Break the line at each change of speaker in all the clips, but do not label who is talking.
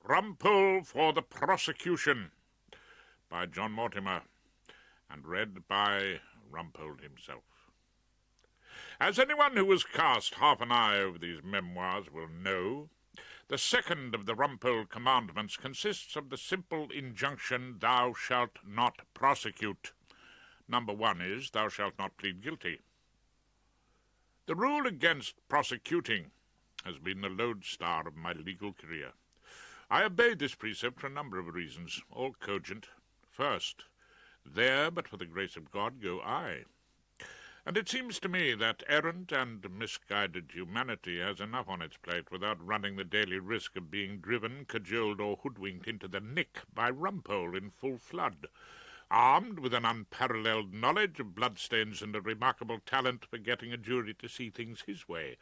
Rumpole for the Prosecution by John Mortimer, and read by Rumpole himself. As anyone who has cast half an eye over these memoirs will know, the second of the Rumpole commandments consists of the simple injunction, "Thou shalt not prosecute." Number 1 is, "Thou shalt not plead guilty." The rule against prosecuting has been the lodestar of my legal career. I obeyed this precept for a number of reasons, all cogent. First, there, but for the grace of God, go I. And it seems to me that errant and misguided humanity has enough on its plate without running the daily risk of being driven, cajoled, or hoodwinked into the nick by Rumpole in full flood, armed with an unparalleled knowledge of bloodstains and a remarkable talent for getting a jury to see things his way.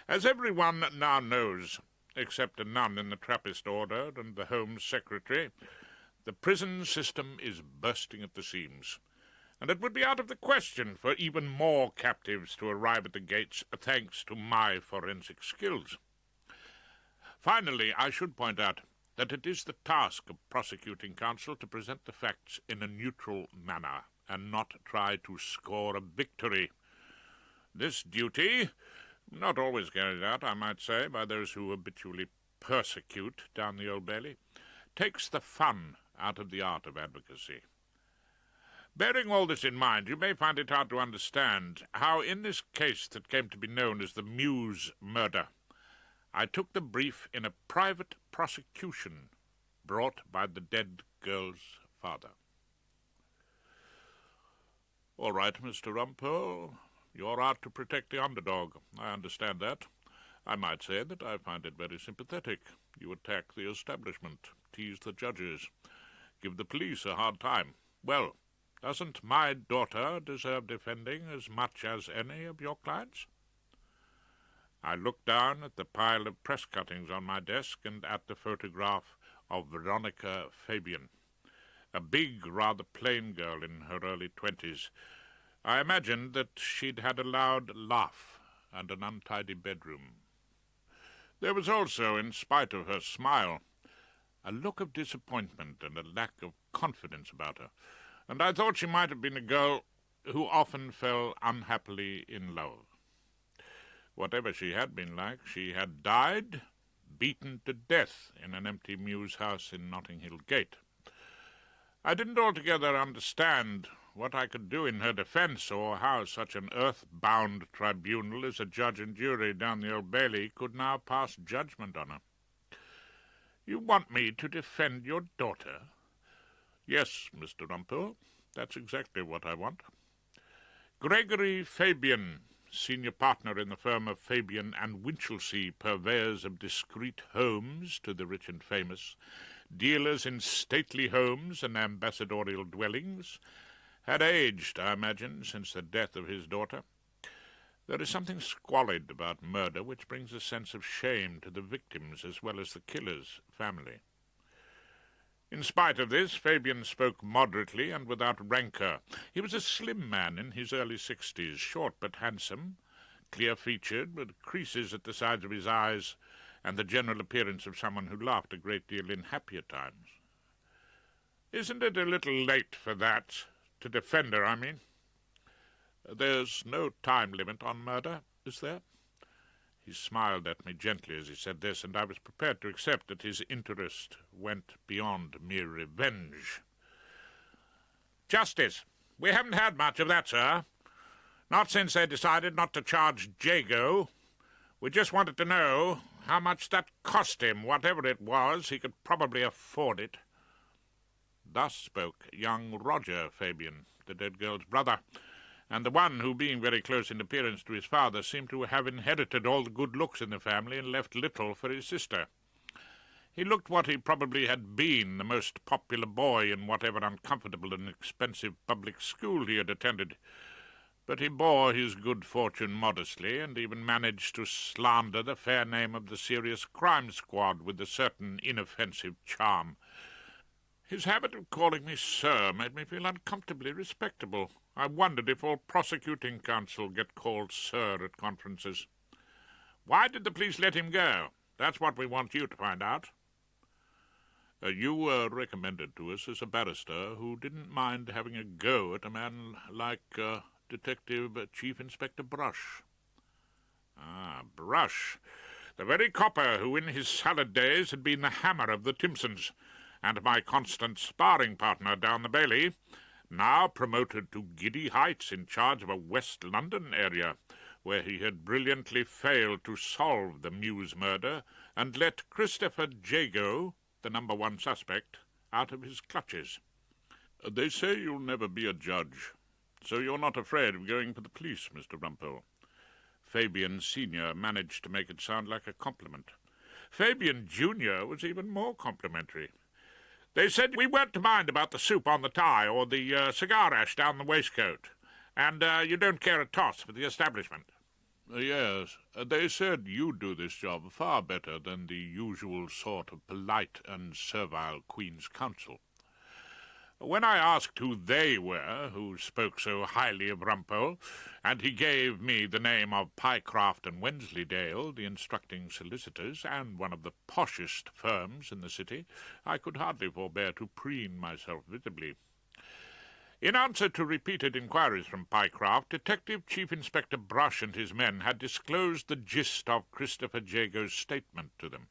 As everyone now knows, except a nun in the Trappist order and the Home Secretary, the prison system is bursting at the seams, and it would be out of the question for even more captives to arrive at the gates thanks to my forensic skills. Finally, I should point out that it is the task of prosecuting counsel to present the facts in a neutral manner and not try to score a victory. This duty, not always carried out, I might say, by those who habitually persecute down the Old Bailey, takes the fun out of the art of advocacy. Bearing all this in mind, you may find it hard to understand how in this case that came to be known as the Mews murder, I took the brief in a private prosecution brought by the dead girl's father. "All right, Mr. Rumpole. You're out to protect the underdog. I understand that. I might say that I find it very sympathetic. You attack the establishment, tease the judges, give the police a hard time. Well, doesn't my daughter deserve defending as much as any of your clients?" I looked down at the pile of press cuttings on my desk and at the photograph of Veronica Fabian, a big, rather plain girl in her early 20s. I imagined that she'd had a loud laugh and an untidy bedroom. There was also, in spite of her smile, a look of disappointment and a lack of confidence about her, and I thought she might have been a girl who often fell unhappily in love. Whatever she had been like, she had died, beaten to death in an empty Mews house in Notting Hill Gate. I didn't altogether understand what I could do in her defence, or how such an earth-bound tribunal as a judge and jury down the Old Bailey could now pass judgment on her. "You want me to defend your daughter?" "Yes, Mr. Rumpole, that's exactly what I want." Gregory Fabian, senior partner in the firm of Fabian and Winchelsea, purveyors of discreet homes to the rich and famous, dealers in stately homes and ambassadorial dwellings, had aged, I imagine, since the death of his daughter. There is something squalid about murder which brings a sense of shame to the victims as well as the killer's family. In spite of this, Fabian spoke moderately and without rancour. He was a slim man in his early 60s, short but handsome, clear-featured, with creases at the sides of his eyes, and the general appearance of someone who laughed a great deal in happier times. "Isn't it a little late for that? To defend her, I mean?" "There's no time limit on murder, is there?" He smiled at me gently as he said this, and I was prepared to accept that his interest went beyond mere revenge. "Justice. We haven't had much of that, sir. Not since they decided not to charge Jago. We just wanted to know how much that cost him. Whatever it was, he could probably afford it." Thus spoke young Roger Fabian, the dead girl's brother, and the one who, being very close in appearance to his father, seemed to have inherited all the good looks in the family and left little for his sister. He looked what he probably had been, the most popular boy in whatever uncomfortable and expensive public school he had attended, but he bore his good fortune modestly, and even managed to slander the fair name of the serious crime squad with a certain inoffensive charm. His habit of calling me sir made me feel uncomfortably respectable. I wondered if all prosecuting counsel get called sir at conferences. "Why did the police let him go? That's what we want you to find out." You were recommended to us as a barrister who didn't mind having a go at a man like Detective Chief Inspector Brush. Ah, Brush. The very copper who in his salad days had been the hammer of the Timpsons, and my constant sparring partner down the Bailey, now promoted to giddy heights in charge of a West London area, where he had brilliantly failed to solve the Mews murder and let Christopher Jago, the number one suspect, out of his clutches. They say you'll never be a judge, so you're not afraid of going for the police, Mr. Rumpole. Fabian Sr. managed to make it sound like a compliment. Fabian Jr. was even more complimentary. They said we weren't to mind about the soup on the tie or the cigar ash down the waistcoat, and you don't care a toss for the establishment. Yes, they said you do this job far better than the usual sort of polite and servile Queen's Counsel. When I asked who they were, who spoke so highly of Rumpole, and he gave me the name of Pycroft and Wensleydale, the instructing solicitors, and one of the poshest firms in the city, I could hardly forbear to preen myself visibly. In answer to repeated inquiries from Pycroft, Detective Chief Inspector Brush and his men had disclosed the gist of Christopher Jago's statement to them.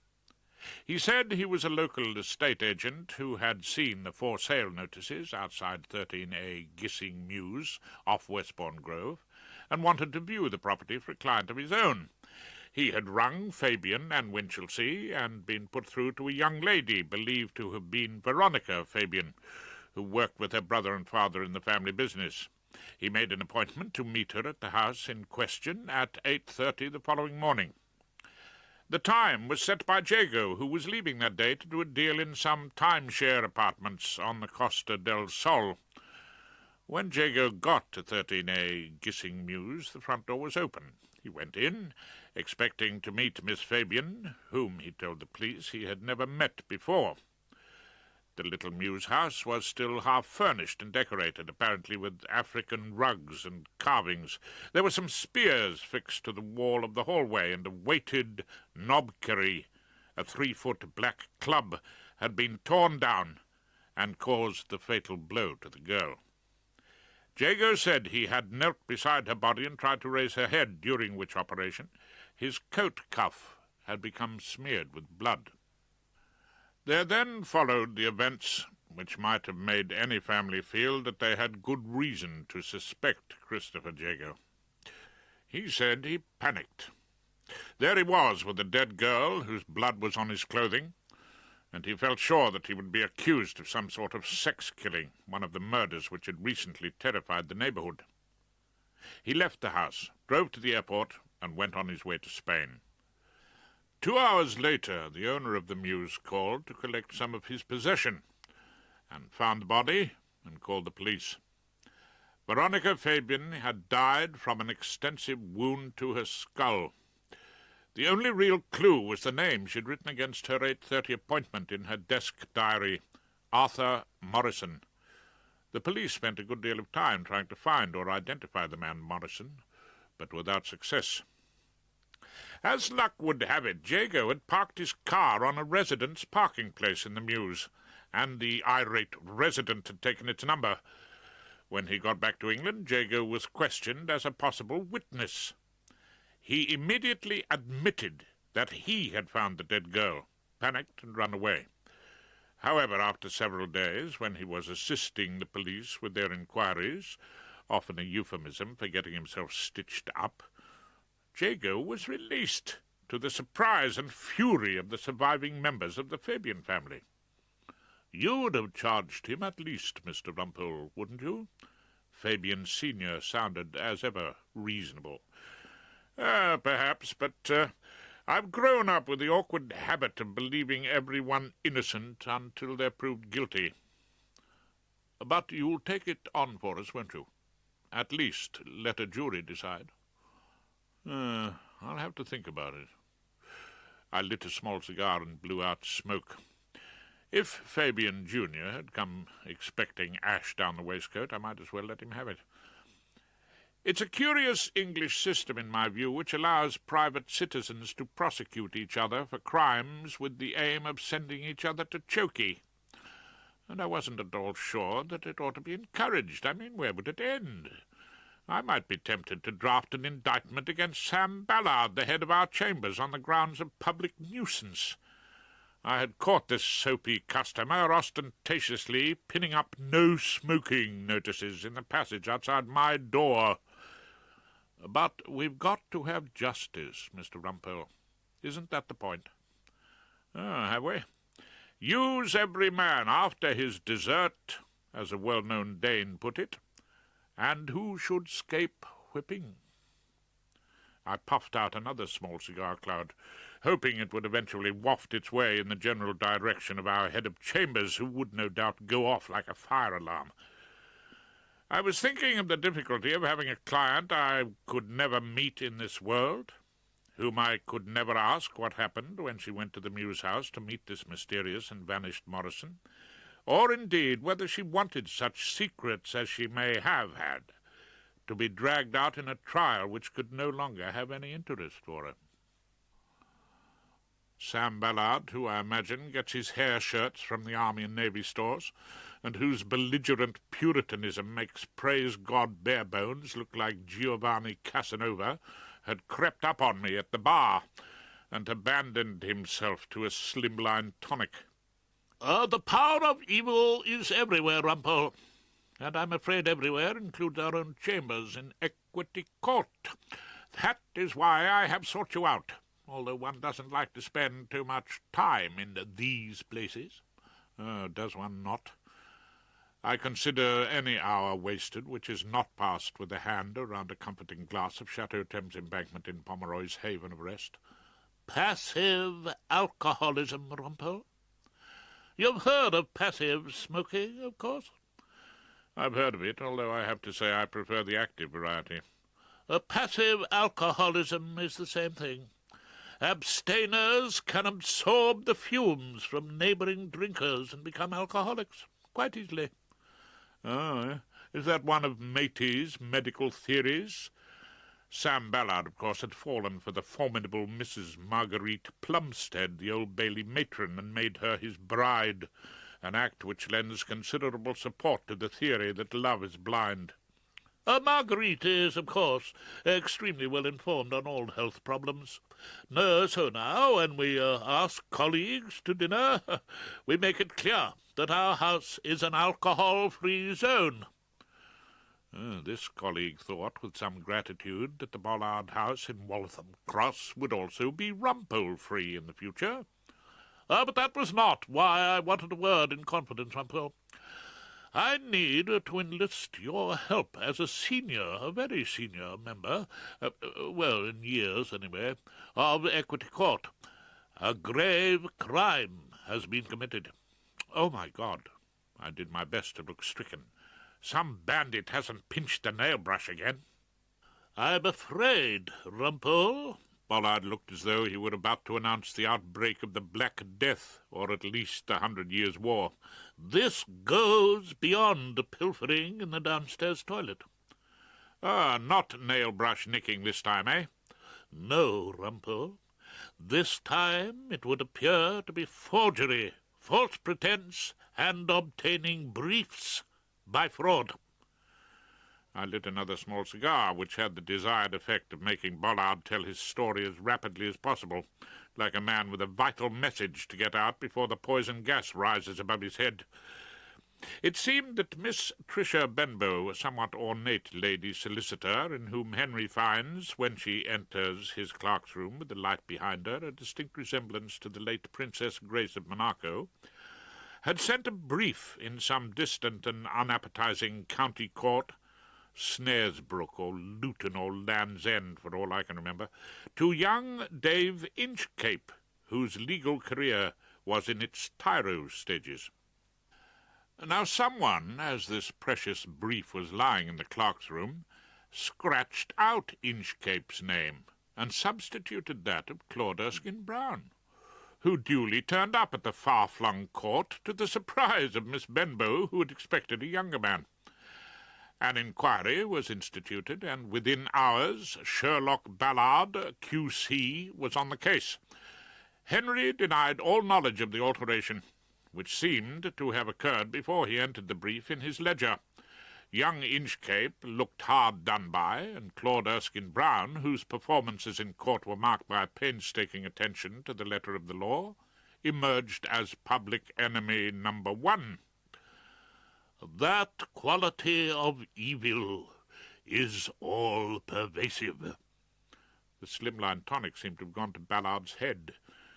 He said he was a local estate agent who had seen the for sale notices outside 13A Gissing Mews off Westbourne Grove, and wanted to view the property for a client of his own. He had rung Fabian and Winchelsea, and been put through to a young lady believed to have been Veronica Fabian, who worked with her brother and father in the family business. He made an appointment to meet her at the house in question at 8:30 the following morning. The time was set by Jago, who was leaving that day to do a deal in some timeshare apartments on the Costa del Sol. When Jago got to 13A Gissing Mews, the front door was open. He went in, expecting to meet Miss Fabian, whom, he told the police, he had never met before. The little Mews house was still half furnished and decorated, apparently with African rugs and carvings. There were some spears fixed to the wall of the hallway, and a weighted knobkerrie, a 3-foot black club, had been torn down and caused the fatal blow to the girl. Jago said he had knelt beside her body and tried to raise her head, during which operation his coat cuff had become smeared with blood. There then followed the events which might have made any family feel that they had good reason to suspect Christopher Jago. He said he panicked. There he was with a dead girl whose blood was on his clothing, and he felt sure that he would be accused of some sort of sex killing, one of the murders which had recently terrified the neighbourhood. He left the house, drove to the airport, and went on his way to Spain. 2 hours later, the owner of the Mews called to collect some of his possession, and found the body and called the police. Veronica Fabian had died from an extensive wound to her skull. The only real clue was the name she'd written against her 8:30 appointment in her desk diary, Arthur Morrison. The police spent a good deal of time trying to find or identify the man Morrison, but without success. As luck would have it, Jago had parked his car on a resident's parking place in the Mews, and the irate resident had taken its number. When he got back to England, Jago was questioned as a possible witness. He immediately admitted that he had found the dead girl, panicked and run away. However, after several days, when he was assisting the police with their inquiries, often a euphemism for getting himself stitched up, Jago was released, to the surprise and fury of the surviving members of the Fabian family. You would have charged him at least, Mr. Rumpole, wouldn't you? Fabian Sr. sounded, as ever, reasonable. Perhaps, but I've grown up with the awkward habit of believing everyone innocent until they're proved guilty. But you'll take it on for us, won't you? At least let a jury decide. I'll have to think about it. I lit a small cigar and blew out smoke. If Fabian Jr. had come expecting ash down the waistcoat, I might as well let him have it. It's a curious English system, in my view, which allows private citizens to prosecute each other for crimes with the aim of sending each other to chokey. And I wasn't at all sure that it ought to be encouraged. I mean, where would it end? I might be tempted to draft an indictment against Sam Ballard, the head of our chambers, on the grounds of public nuisance. I had caught this soapy customer ostentatiously pinning up no smoking notices in the passage outside my door. But we've got to have justice, Mr. Rumpole. Isn't that the point? Oh, have we? Use every man after his desert, as a well-known Dane put it, and who should scape whipping? I puffed out another small cigar cloud, hoping it would eventually waft its way in the general direction of our head of chambers, who would no doubt go off like a fire alarm. I was thinking of the difficulty of having a client I could never meet in this world, whom I could never ask what happened when she went to the Mews house to meet this mysterious and vanished Morrison, or indeed whether she wanted such secrets as she may have had to be dragged out in a trial which could no longer have any interest for her. Sam Ballard, who I imagine gets his hair shirts from the Army and Navy stores, and whose belligerent puritanism makes Praise God Barebones look like Giovanni Casanova, had crept up on me at the bar and abandoned himself to a slimline tonic. The power of evil is everywhere, Rumpole, and I'm afraid everywhere includes our own chambers in Equity Court. That is why I have sought you out, although one doesn't like to spend too much time in these places. Does one not? I consider any hour wasted which is not passed with a hand around a comforting glass of Chateau Thames Embankment in Pomeroy's haven of rest. Passive alcoholism, Rumpole? You've heard of passive smoking, of course? I've heard of it, although I have to say I prefer the active variety. Passive alcoholism is the same thing. Abstainers can absorb the fumes from neighbouring drinkers and become alcoholics quite easily. Oh, is that one of Matey's medical theories? Sam Ballard, of course, had fallen for the formidable Mrs. Marguerite Plumstead, the Old Bailey matron, and made her his bride, an act which lends considerable support to the theory that love is blind. Marguerite is, of course, extremely well informed on all health problems. So now, when we ask colleagues to dinner, we make it clear that our house is an alcohol-free zone. This colleague thought with some gratitude that the Ballard house in Waltham Cross would also be Rumpole-free in the future. But that was not why I wanted a word in confidence, Rumpole. I need to enlist your help as a very senior member, well, in years anyway, of Equity Court. A grave crime has been committed. Oh, my God! I did my best to look stricken. Some bandit hasn't pinched the nail-brush again. I'm afraid, Rumpole. Ballard looked as though he were about to announce the outbreak of the Black Death, or at least 100 Years' War. This goes beyond pilfering in the downstairs toilet. Not nail-brush nicking this time, eh? No, Rumpole. This time it would appear to be forgery, false pretense, and obtaining briefs by fraud. I lit another small cigar, which had the desired effect of making Ballard tell his story as rapidly as possible, like a man with a vital message to get out before the poison gas rises above his head. It seemed that Miss Tricia Benbow, a somewhat ornate lady solicitor, in whom Henry finds, when she enters his clerk's room with the light behind her, a distinct resemblance to the late Princess Grace of Monaco, had sent a brief in some distant and unappetizing county court, Snaresbrook or Luton or Land's End, for all I can remember, to young Dave Inchcape, whose legal career was in its tyro stages. Now someone, as this precious brief was lying in the clerk's room, scratched out Inchcape's name and substituted that of Claude Erskine-Brown, who duly turned up at the far-flung court to the surprise of Miss Benbow, who had expected a younger man. An inquiry was instituted, and within hours Sherlock Ballard, Q.C., was on the case. Henry denied all knowledge of the alteration, which seemed to have occurred before he entered the brief in his ledger. Young Inchcape looked hard done by, and Claude Erskine-Brown, whose performances in court were marked by painstaking attention to the letter of the law, emerged as public enemy number one. "That quality of evil is all-pervasive." The slimline tonic seemed to have gone to Ballard's head.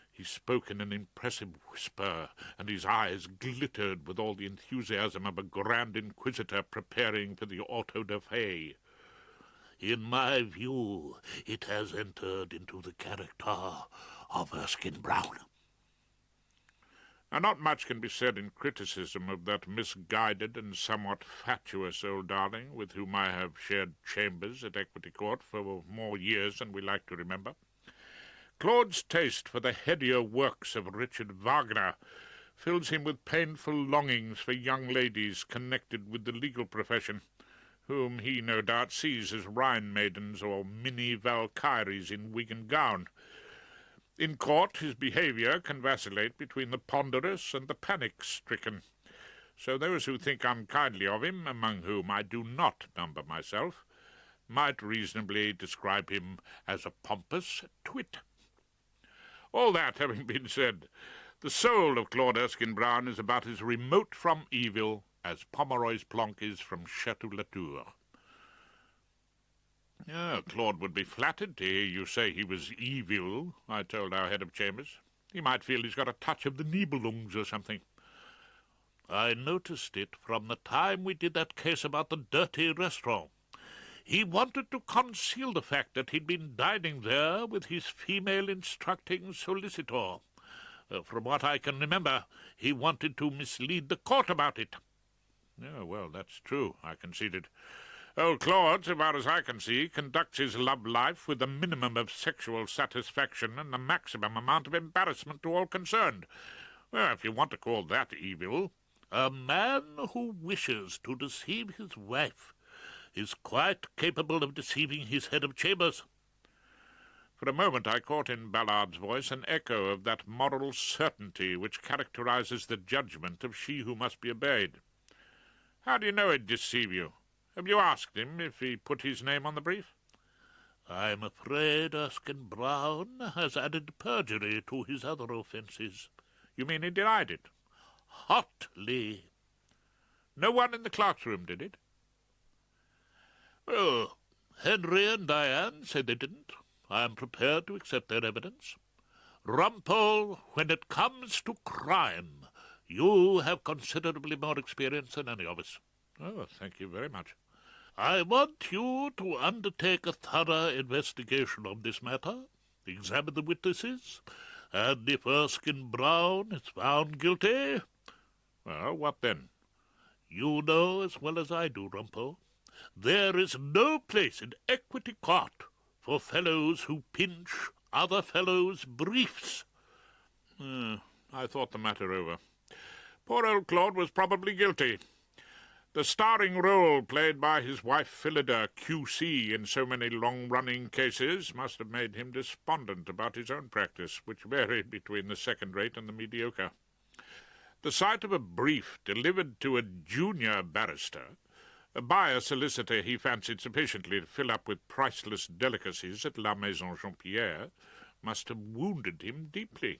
He spoke in an impressive whisper, and his eyes glittered with all the enthusiasm of a grand inquisitor preparing for the auto-da-fe. "In my view, it has entered into the character of Erskine-Brown." Now, not much can be said in criticism of that misguided and somewhat fatuous old darling with whom I have shared chambers at Equity Court for more years than we like to remember. Claude's taste for the headier works of Richard Wagner fills him with painful longings for young ladies connected with the legal profession, whom he no doubt sees as Rhine maidens or mini-Valkyries in wig and gown. In court, his behaviour can vacillate between the ponderous and the panic-stricken. So those who think unkindly of him, among whom I do not number myself, might reasonably describe him as a pompous twit. All that having been said, the soul of Claude Erskine-Brown is about as remote from evil as Pomeroy's Plonk is from Chateau Latour. Claude would be flattered to hear you say he was evil, I told our head of chambers. He might feel he's got a touch of the Nibelungs or something. "I noticed it from the time we did that case about the dirty restaurant. He wanted to conceal the fact that he'd been dining there with his female instructing solicitor. From what I can remember, he wanted to mislead the court about it." "Oh, well, that's true," I conceded. "Old Claude, so far as I can see, conducts his love life with the minimum of sexual satisfaction and the maximum amount of embarrassment to all concerned. Well, if you want to call that evil." "A man who wishes to deceive his wife is quite capable of deceiving his head of chambers." For a moment I caught in Ballard's voice an echo of that moral certainty which characterizes the judgment of she who must be obeyed. "How do you know he'd deceive you? Have you asked him if he put his name on the brief?" "I'm afraid Erskine-Brown has added perjury to his other offences." "You mean he denied it?" "Hotly." "No one in the clerk's room did it?" "Well, Henry and Diane said they didn't. I am prepared to accept their evidence. Rumpole, when it comes to crime, you have considerably more experience than any of us." "Oh, thank you very much." "I want you to undertake a thorough investigation of this matter, examine the witnesses, and if Erskine-Brown is found guilty—" "Well, what then?" "You know as well as I do, Rumpole, there is no place in Equity Court for fellows who pinch other fellows' briefs." I thought the matter over. Poor old Claude was probably guilty. The starring role played by his wife Phillida, Q.C., in so many long-running cases must have made him despondent about his own practice, which varied between the second-rate and the mediocre. The sight of a brief delivered to a junior barrister, by a solicitor he fancied sufficiently to fill up with priceless delicacies at La Maison Jean-Pierre, must have wounded him deeply.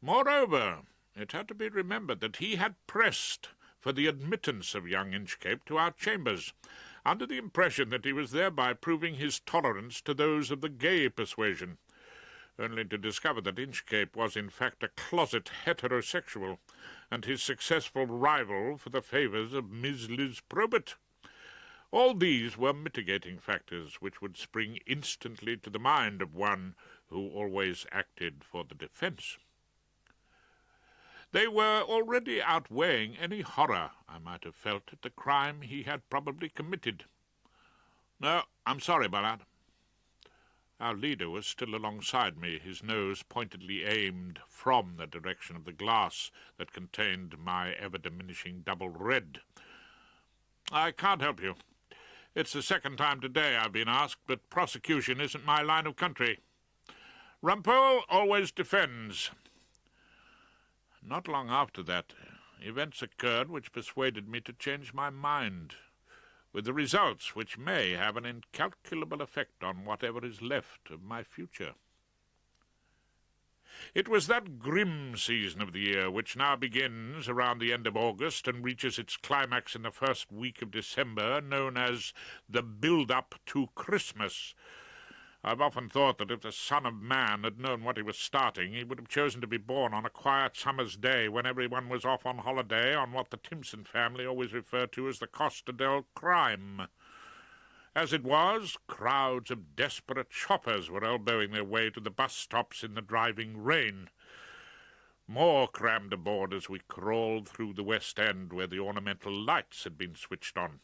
Moreover, it had to be remembered that he had pressed for the admittance of young Inchcape to our chambers, under the impression that he was thereby proving his tolerance to those of the gay persuasion, only to discover that Inchcape was in fact a closet heterosexual, and his successful rival for the favours of Miss Liz Probert. All these were mitigating factors which would spring instantly to the mind of one who always acted for the defence. They were already outweighing any horror I might have felt at the crime he had probably committed. "No, I'm sorry, Ballard." Our leader was still alongside me, his nose pointedly aimed from the direction of the glass that contained my ever-diminishing double red. "I can't help you. It's the second time today I've been asked, but prosecution isn't my line of country. Rumpole always defends. Not long after that, events occurred which persuaded me to change my mind, with the results which may have an incalculable effect on whatever is left of my future. It was that grim season of the year which now begins around the end of August and reaches its climax in the first week of December, known as the build-up to Christmas. I've often thought that if the Son of Man had known what he was starting, he would have chosen to be born on a quiet summer's day when everyone was off on holiday on what the Timpson family always referred to as the Costa del Crime. As it was, crowds of desperate shoppers were elbowing their way to the bus stops in the driving rain. More crammed aboard as we crawled through the West End where the ornamental lights had been switched on.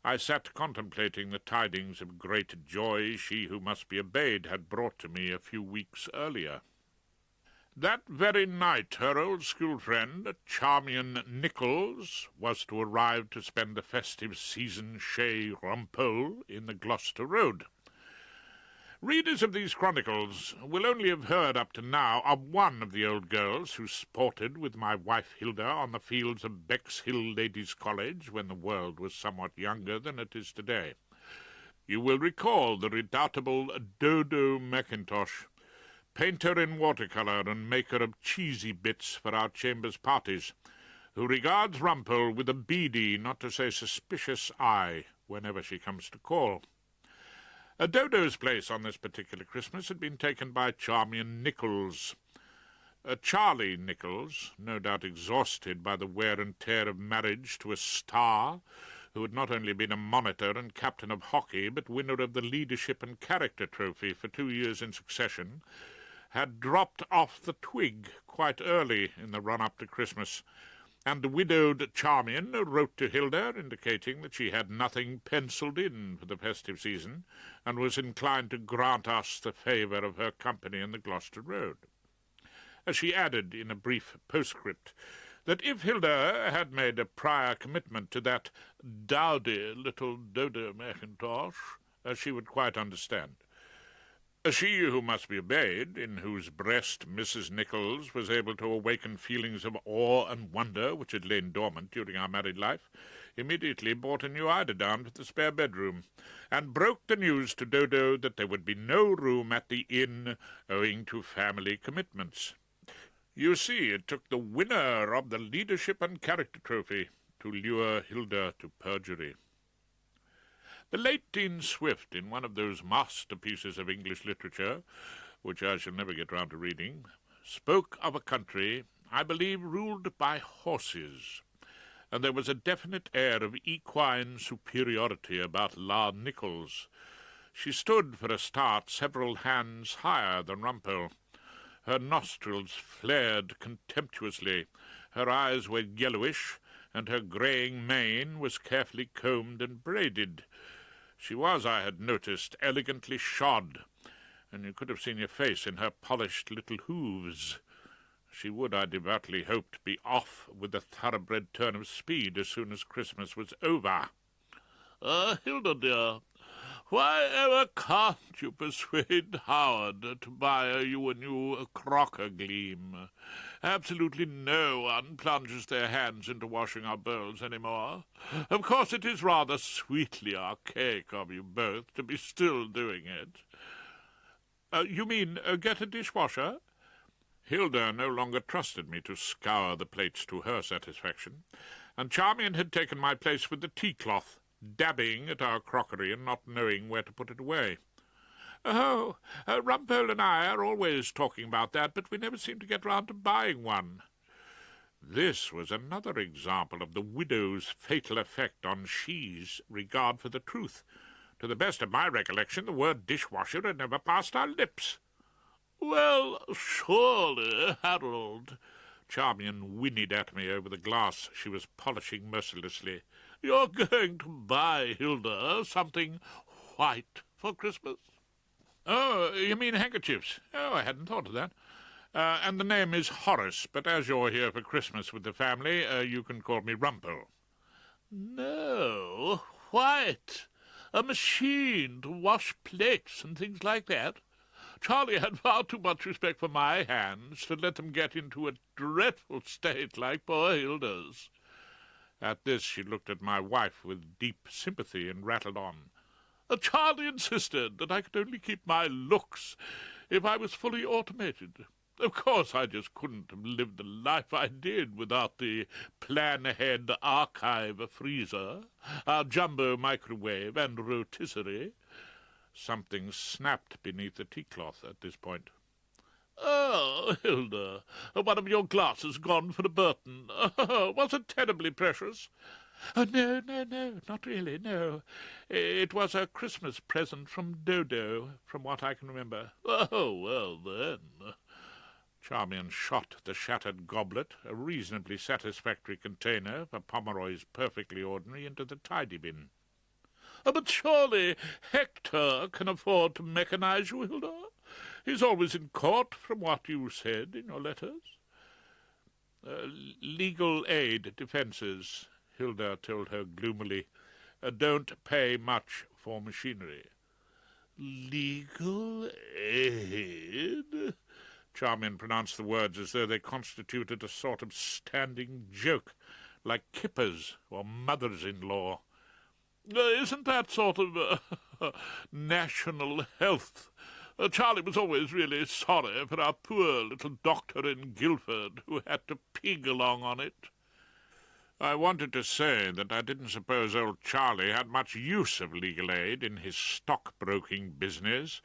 I sat contemplating the tidings of great joy she who must be obeyed had brought to me a few weeks earlier. That very night her old school friend, Charmian Nichols, was to arrive to spend the festive season chez Rumpole in the Gloucester Road. Readers of these chronicles will only have heard up to now of one of the old girls who sported with my wife Hilda on the fields of Bexhill Ladies' College when the world was somewhat younger than it is today. You will recall the redoubtable Dodo Mackintosh, painter in watercolour and maker of cheesy bits for our chambers parties, who regards Rumpole with a beady, not to say suspicious, eye whenever she comes to call. Dodo's place on this particular Christmas had been taken by Charmian Nichols. Charlie Nichols, no doubt exhausted by the wear and tear of marriage to a star, who had not only been a monitor and captain of hockey, but winner of the Leadership and Character Trophy for 2 years in succession, had dropped off the twig quite early in the run-up to Christmas, and the widowed Charmian wrote to Hilda, indicating that she had nothing penciled in for the festive season, and was inclined to grant us the favour of her company in the Gloucester Road. She added in a brief postscript that if Hilda had made a prior commitment to that dowdy little Dodo Mackintosh, she would quite understand. She who must be obeyed, in whose breast Mrs. Nichols was able to awaken feelings of awe and wonder which had lain dormant during our married life, immediately bought a new eiderdown for the spare bedroom, and broke the news to Dodo that there would be no room at the inn owing to family commitments. You see, it took the winner of the Leadership and Character Trophy to lure Hilda to perjury. The late Dean Swift, in one of those masterpieces of English literature, which I shall never get round to reading, spoke of a country, I believe, ruled by horses, and there was a definite air of equine superiority about La Nichols. She stood, for a start, several hands higher than Rumpole. Her nostrils flared contemptuously, her eyes were yellowish, and her greying mane was carefully combed and braided. She was, I had noticed, elegantly shod, and you could have seen her face in her polished little hooves. She would, I devoutly hoped, be off with the thoroughbred turn of speed as soon as Christmas was over. Hilda, dear, why ever can't you persuade Howard to buy you a new Crocker Gleam? Absolutely no one plunges their hands into washing our bowls any more. Of course, it is rather sweetly archaic of you both to be still doing it. You mean get a dishwasher? Hilda no longer trusted me to scour the plates to her satisfaction, and Charmian had taken my place with the tea-cloth, dabbing at our crockery and not knowing where to put it away. Oh, Rumpole and I are always talking about that, but we never seem to get round to buying one. This was another example of the widow's fatal effect on she's regard for the truth. To the best of my recollection, the word dishwasher had never passed our lips. Well, surely, Harold, Charmian whinnied at me over the glass she was polishing mercilessly, you're going to buy Hilda something white for Christmas? Oh, you mean handkerchiefs? Oh, I hadn't thought of that. And the name is Horace, but as you're here for Christmas with the family, you can call me Rumpole. No, white. A machine to wash plates and things like that. Charlie had far too much respect for my hands to let them get into a dreadful state like poor Hilda's. At this she looked at my wife with deep sympathy and rattled on. Charlie insisted that I could only keep my looks if I was fully automated. Of course, I just couldn't have lived the life I did without the plan-ahead archive freezer, our jumbo microwave, and rotisserie. Something snapped beneath the tea-cloth at this point. Oh, Hilda, one of your glasses gone for a Burton. Oh, was it terribly precious? Oh, no, not really, no. It was a Christmas present from Dodo, from what I can remember. Oh, well, then. Charmian shot the shattered goblet, a reasonably satisfactory container for Pomeroy's perfectly ordinary, into the tidy bin. But surely Hector can afford to mechanize you, Hilda? He's always in court, from what you said in your letters. Legal aid defences, Hilda told her gloomily, don't pay much for machinery. Legal aid? Charmian pronounced the words as though they constituted a sort of standing joke, like kippers or mothers-in-law. Isn't that sort of national health? Charlie was always really sorry for our poor little doctor in Guildford who had to pig along on it. I wanted to say that I didn't suppose old Charlie had much use of legal aid in his stockbroking business,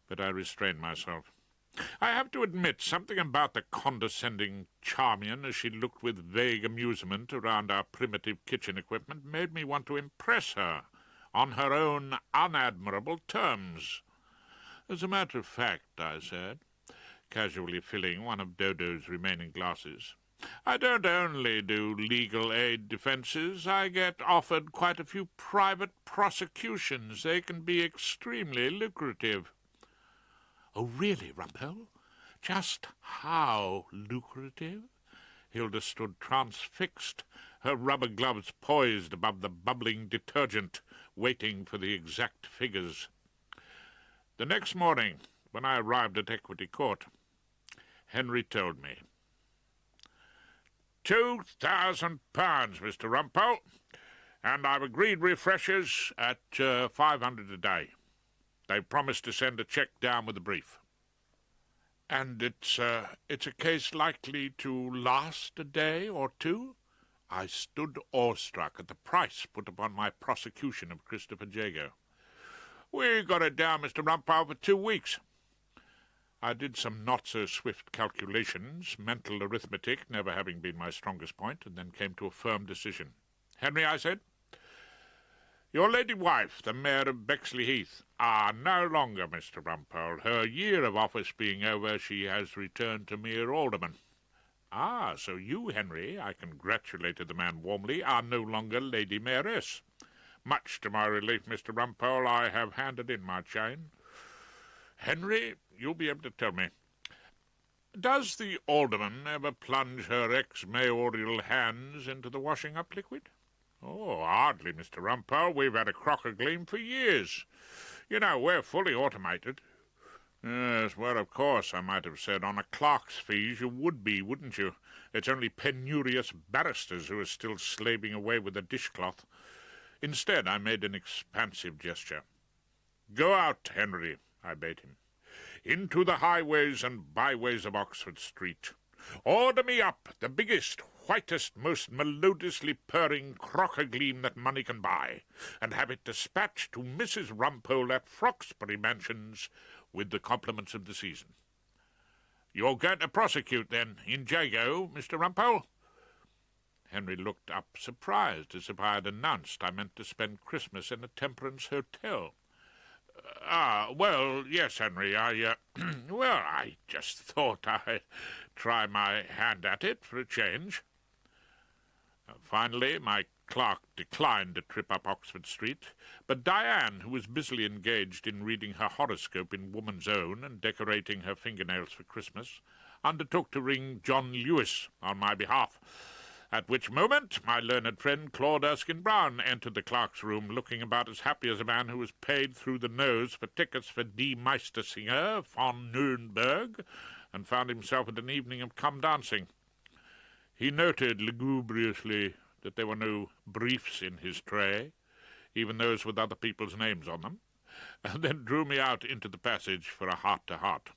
but I restrained myself. I have to admit, something about the condescending Charmian as she looked with vague amusement around our primitive kitchen equipment made me want to impress her on her own unadmirable terms. As a matter of fact, I said, casually filling one of Dodo's remaining glasses, I don't only do legal aid defences, I get offered quite a few private prosecutions. They can be extremely lucrative. Oh, really, Rumpole? Just how lucrative? Hilda stood transfixed, her rubber gloves poised above the bubbling detergent, waiting for the exact figures. The next morning, when I arrived at Equity Court, Henry told me, £2,000, Mr. Rumpole, and I've agreed refreshers at £500 a day. They promised to send a cheque down with the brief. And it's a case likely to last a day or two? I stood awestruck at the price put upon my prosecution of Christopher Jago. We got it down, Mr. Rumpole, for 2 weeks. I did some not-so-swift calculations, mental arithmetic never having been my strongest point, and then came to a firm decision. Henry, I said, your lady wife, the Mayor of Bexley-Heath, no longer, Mr. Rumpole. Her year of office being over, she has returned to mere alderman. So you, Henry, I congratulated the man warmly, are no longer Lady Mayoress. Much to my relief, Mr. Rumpole, I have handed in my chain. Henry, you'll be able to tell me, does the alderman ever plunge her ex-mayoral hands into the washing-up liquid? Oh, hardly, Mr. Rumpole. We've had a crocker gleam for years. You know, we're fully automated. Yes, well, of course, I might have said, on a clerk's fees you would be, wouldn't you? It's only penurious barristers who are still slaving away with a dishcloth. Instead, I made an expansive gesture. Go out, Henry, I bade him, into the highways and byways of Oxford Street. Order me up the biggest, whitest, most melodiously purring crocker gleam that money can buy, and have it dispatched to Mrs. Rumpole at Froxbury Mansions with the compliments of the season. You're going to prosecute, then, in Jago, Mr. Rumpole? Henry looked up surprised, as if I had announced I meant to spend Christmas in a temperance hotel. Well, yes, Henry, I just thought I'd try my hand at it for a change. Finally, my clerk declined a trip up Oxford Street, but Diane, who was busily engaged in reading her horoscope in Woman's Own and decorating her fingernails for Christmas, undertook to ring John Lewis on my behalf, At which moment my learned friend Claude Erskine-Brown entered the clerk's room, looking about as happy as a man who was paid through the nose for tickets for Die Meistersinger von Nürnberg, and found himself at an evening of come dancing. He noted lugubriously that there were no briefs in his tray, even those with other people's names on them, and then drew me out into the passage for a heart-to-heart.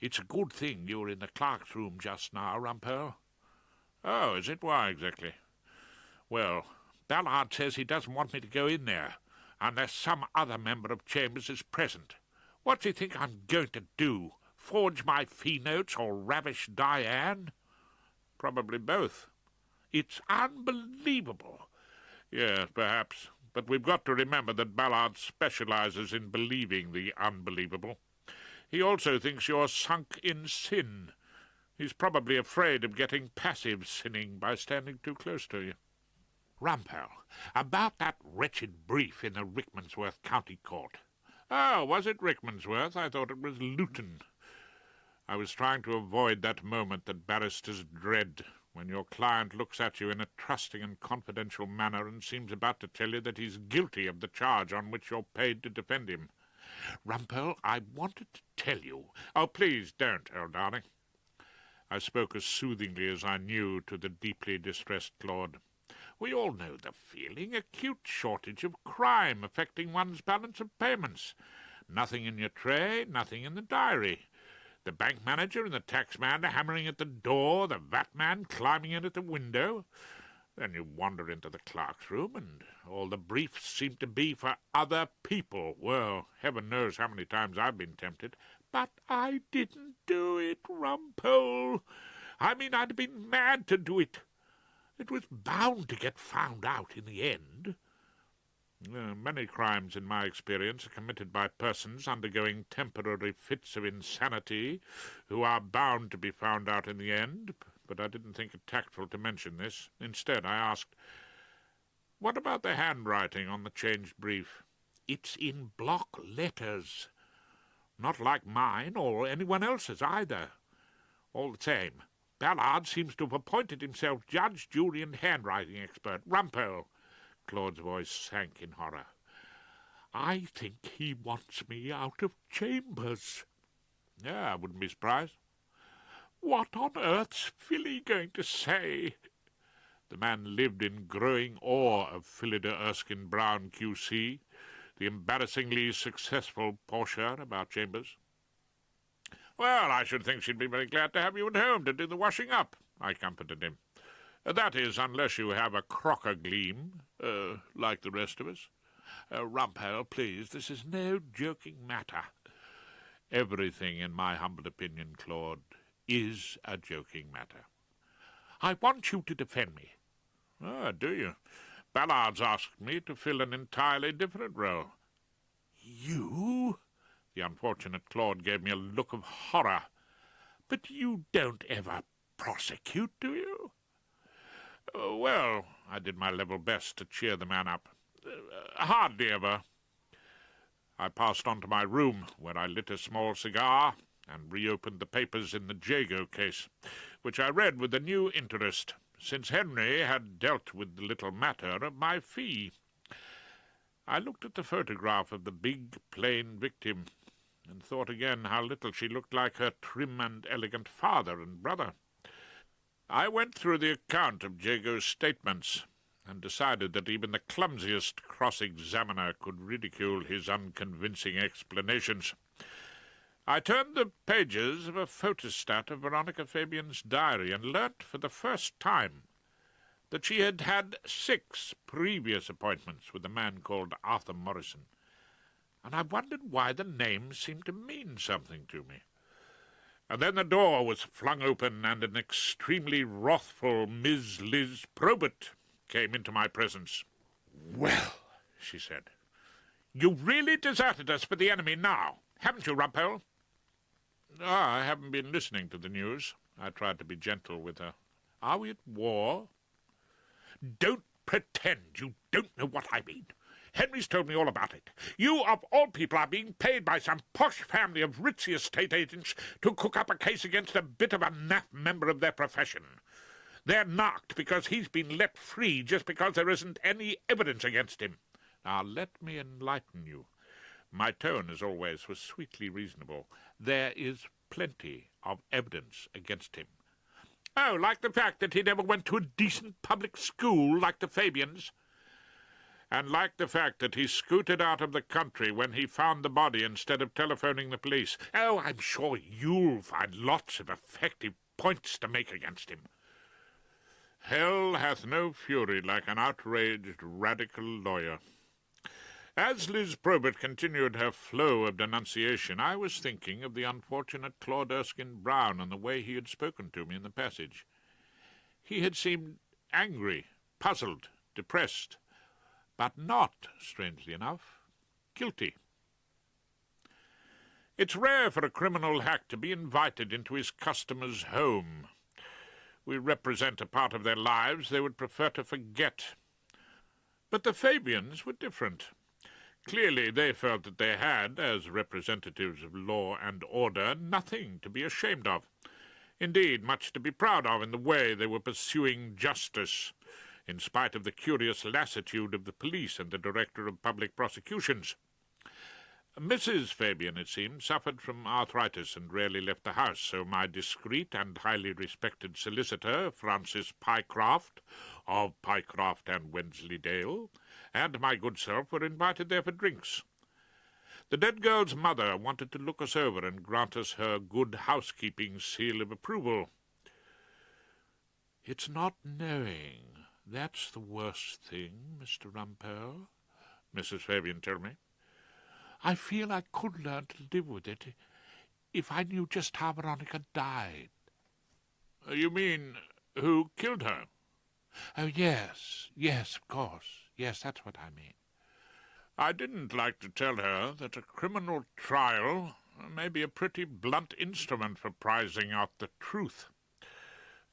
"It's a good thing you were in the clerk's room just now, Rumpole." "Oh, is it? Why exactly?" "Well, Ballard says he doesn't want me to go in there unless some other member of Chambers is present. What do you think I'm going to do? Forge my fee notes or ravish Diane?" "Probably both." "It's unbelievable." "Yes, perhaps. But we've got to remember that Ballard specializes in believing the unbelievable. He also thinks you're sunk in sin. He's probably afraid of getting passive sinning by standing too close to you." "Rumpole, about that wretched brief in the Rickmansworth County Court." "Oh, was it Rickmansworth? I thought it was Luton." I was trying to avoid that moment that barristers dread, when your client looks at you in a trusting and confidential manner and seems about to tell you that he's guilty of the charge on which you're paid to defend him. "Rumpole, I wanted to tell you—" "Oh, please don't, old darling." I spoke as soothingly as I knew to the deeply distressed Claude. "We all know the feeling, acute shortage of crime affecting one's balance of payments. Nothing in your tray, nothing in the diary. The bank manager and the taxman hammering at the door, the VAT man climbing in at the window. Then you wander into the clerk's room, and all the briefs seem to be for other people. Well, heaven knows how many times I've been tempted. But I didn't do it, Rumpole. I mean, I'd have been mad to do it. It was bound to get found out in the end." "Many crimes, in my experience, are committed by persons undergoing temporary fits of insanity, who are bound to be found out in the end, but I didn't think it tactful to mention this. Instead, I asked, 'What about the handwriting on the changed brief?' "It's in block letters. Not like mine, or anyone else's either. All the same, Ballard seems to have appointed himself judge, jury, and handwriting expert. Rumpole," Claude's voice sank in horror, "I think he wants me out of Chambers." "Yeah, I wouldn't be surprised." "What on earth's Philly going to say?" The man lived in growing awe of Phillida Erskine-Brown, Q.C., the embarrassingly successful Portia about Chambers. "Well, I should think she'd be very glad to have you at home to do the washing up," I comforted him. "That is, unless you have a Crocker gleam, like the rest of us." "Rumpole, please, this is no joking matter." "Everything, in my humble opinion, Claude, is a joking matter." "I want you to defend me." "Ah, do you? Ballard's asked me to fill an entirely different role." "You?" The unfortunate Claude gave me a look of horror. "But you don't ever prosecute, do you?" Well, I did my level best to cheer the man up. "Hardly ever." I passed on to my room, where I lit a small cigar and reopened the papers in the Jago case, which I read with a new interest, since Henry had dealt with the little matter of my fee. I looked at the photograph of the big, plain victim, and thought again how little she looked like her trim and elegant father and brother. I went through the account of Jago's statements, and decided that even the clumsiest cross-examiner could ridicule his unconvincing explanations. I turned the pages of a photostat of Veronica Fabian's diary, and learnt for the first time that she had had 6 previous appointments with a man called Arthur Morrison, and I wondered why the name seemed to mean something to me. And then the door was flung open, and an extremely wrathful Miss Liz Probert came into my presence. "Well," she said, "you've really deserted us for the enemy now, haven't you, Rumpole?" "I haven't been listening to the news." I tried to be gentle with her. "Are we at war?" "Don't pretend you don't know what I mean. Henry's told me all about it. You, of all people, are being paid by some posh family of ritzy estate agents to cook up a case against a bit of a naff member of their profession. They're knocked because he's been let free just because there isn't any evidence against him. Now, let me enlighten you. My tone, as always, was sweetly reasonable. There is plenty of evidence against him. Oh, like the fact that he never went to a decent public school like the Fabians. And like the fact that he scooted out of the country when he found the body instead of telephoning the police. Oh, I'm sure you'll find lots of effective points to make against him. Hell hath no fury like an outraged radical lawyer. As Liz Probert continued her flow of denunciation, I was thinking of the unfortunate Claude Erskine Brown and the way he had spoken to me in the passage. He had seemed angry, puzzled, depressed, but not, strangely enough, guilty. It's rare for a criminal hack to be invited into his customer's home. We represent a part of their lives they would prefer to forget. But the Fabians were different. Clearly they felt that they had, as representatives of law and order, nothing to be ashamed of. Indeed, much to be proud of in the way they were pursuing justice, in spite of the curious lassitude of the police and the Director of Public Prosecutions. Mrs. Fabian, it seemed, suffered from arthritis and rarely left the house, so my discreet and highly respected solicitor, Francis Pycroft, of Pycroft and Wensleydale, and my good self were invited there for drinks. The dead girl's mother wanted to look us over and grant us her good housekeeping seal of approval. It's not knowing. That's the worst thing, Mr. Rumpole, Mrs. Fabian told me. I feel I could learn to live with it if I knew just how Veronica died. You mean who killed her? Oh, yes, of course. Yes, that's what I mean. I didn't like to tell her that a criminal trial may be a pretty blunt instrument for prizing out the truth,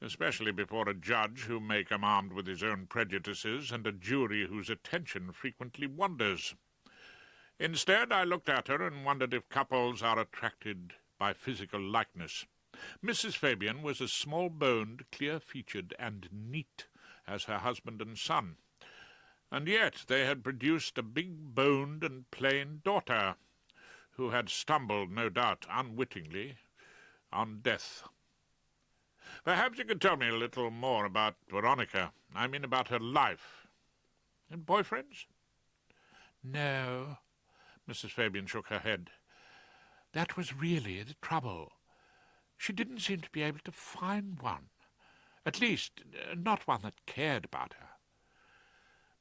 especially before a judge who may come armed with his own prejudices and a jury whose attention frequently wanders. Instead, I looked at her and wondered if couples are attracted by physical likeness. Mrs. Fabian was as small-boned, clear-featured, and neat as her husband and son, and yet they had produced a big-boned and plain daughter, who had stumbled, no doubt, unwittingly, on death. Perhaps you could tell me a little more about Veronica. I mean about her life. And boyfriends? No. Mrs. Fabian shook her head. That was really the trouble. She didn't seem to be able to find one. At least, not one that cared about her.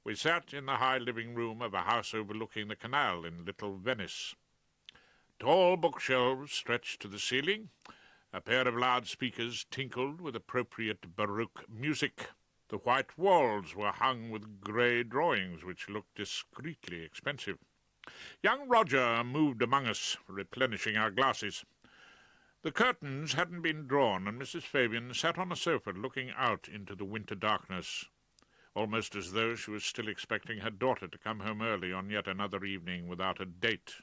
We sat in the high living room of a house overlooking the canal in Little Venice. Tall bookshelves stretched to the ceiling. A pair of loudspeakers tinkled with appropriate Baroque music. The white walls were hung with grey drawings which looked discreetly expensive. Young Roger moved among us, replenishing our glasses. The curtains hadn't been drawn, and Mrs. Fabian sat on a sofa looking out into the winter darkness, almost as though she was still expecting her daughter to come home early on yet another evening without a date.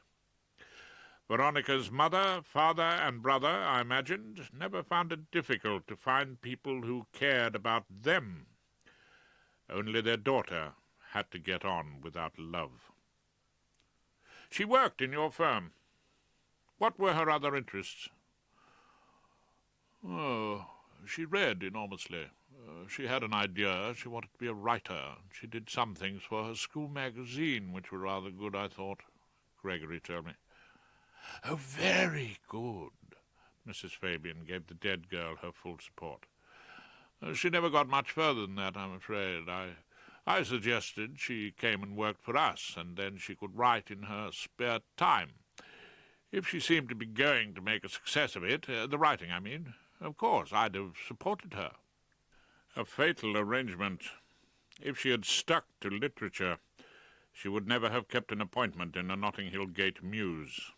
Veronica's mother, father, and brother, I imagined, never found it difficult to find people who cared about them. Only their daughter had to get on without love. She worked in your firm. What were her other interests? Oh, she read enormously. She had an idea. She wanted to be a writer. She did some things for her school magazine, which were rather good, I thought, Gregory told me. Oh, very good. Mrs. Fabian gave the dead girl her full support. She never got much further than that, I'm afraid. I suggested she came and worked for us, and then she could write in her spare time. If she seemed to be going to make a success of it, the writing, I mean, of course, I'd have supported her. A fatal arrangement. If she had stuck to literature, she would never have kept an appointment in a Notting Hill Gate Muse.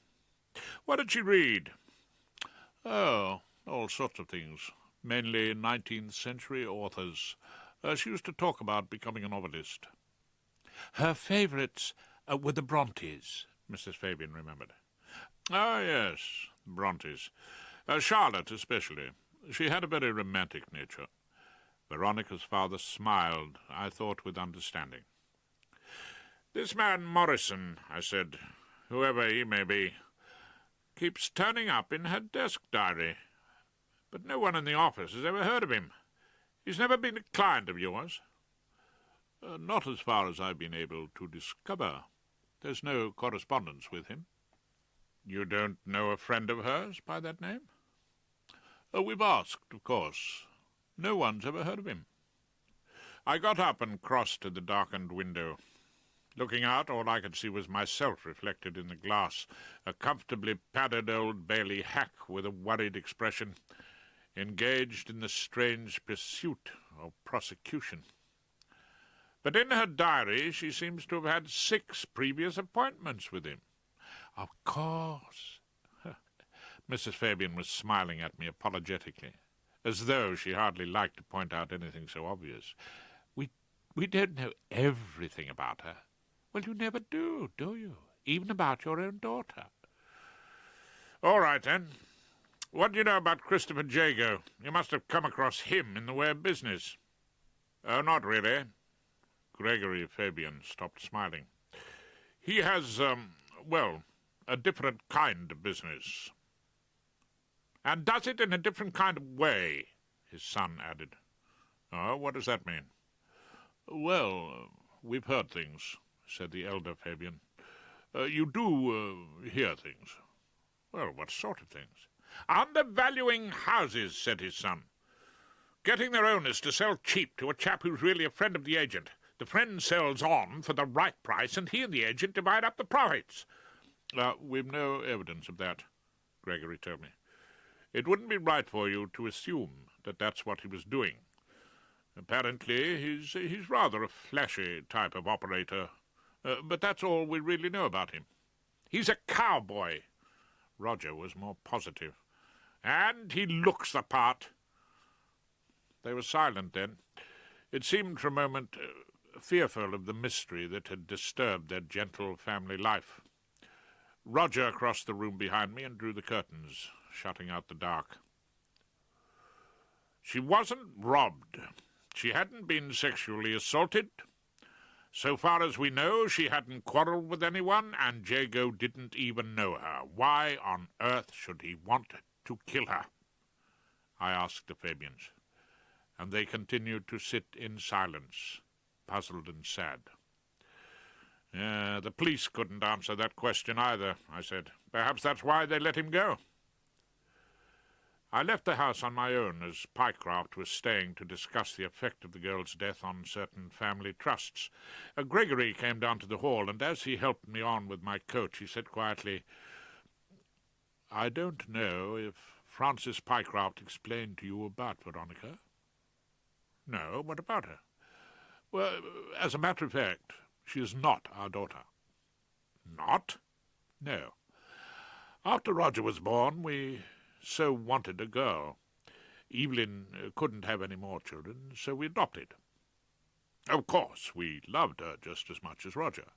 What did she read? Oh, all sorts of things, mainly 19th century authors. She used to talk about becoming a novelist. Her favourites were the Brontes, Mrs. Fabian remembered. Ah, yes, Brontes. Charlotte especially. She had a very romantic nature. Veronica's father smiled, I thought with understanding. "This man Morrison," I said, "whoever he may be, keeps turning up in her desk diary, but no one in the office has ever heard of him. He's never been a client of yours?" "Not as far as I've been able to discover. There's no correspondence with him." "You don't know a friend of hers by that name?" "We've asked, of course. No one's ever heard of him." I got up and crossed to the darkened window. Looking out, all I could see was myself reflected in the glass, a comfortably padded Old Bailey hack with a worried expression, engaged in the strange pursuit of prosecution. But in her diary she seems to have had 6 previous appointments with him. Of course. Mrs. Fabian was smiling at me apologetically, as though she hardly liked to point out anything so obvious. We don't know everything about her." "Well, you never do you? Even about your own daughter?" "All right, then. What do you know about Christopher Jago? You must have come across him in the way of business." "Oh, not really." Gregory Fabian stopped smiling. "He has, a different kind of business. And does it in a different kind of way," his son added. "Oh, what does that mean?" "Well, we've heard things," said the elder Fabian. "You do hear things." "Well, what sort of things?" "Undervaluing houses," said his son. "Getting their owners to sell cheap to a chap who's really a friend of the agent. The friend sells on for the right price, and he and the agent divide up the profits." "We've no evidence of that," Gregory told me. "It wouldn't be right for you to assume that that's what he was doing. Apparently he's rather a flashy type of operator, but that's all we really know about him." "He's a cowboy." Roger was more positive. "And he looks the part." They were silent then. It seemed for a moment fearful of the mystery that had disturbed their gentle family life. Roger crossed the room behind me and drew the curtains, shutting out the dark. "She wasn't robbed. She hadn't been sexually assaulted. So far as we know, she hadn't quarreled with anyone, and Jago didn't even know her. Why on earth should he want to kill her?" I asked the Fabians, and they continued to sit in silence, puzzled and sad. "The police couldn't answer that question either," I said. "Perhaps that's why they let him go." I left the house on my own, as Pycroft was staying to discuss the effect of the girl's death on certain family trusts. Gregory came down to the hall, and as he helped me on with my coat, he said quietly, "I don't know if Francis Pycroft explained to you about Veronica?" "No, what about her?" "Well, as a matter of fact, she is not our daughter." "Not?" "No. After Roger was born, we so wanted a girl. Evelyn couldn't have any more children, so we adopted. Of course, we loved her just as much as Roger.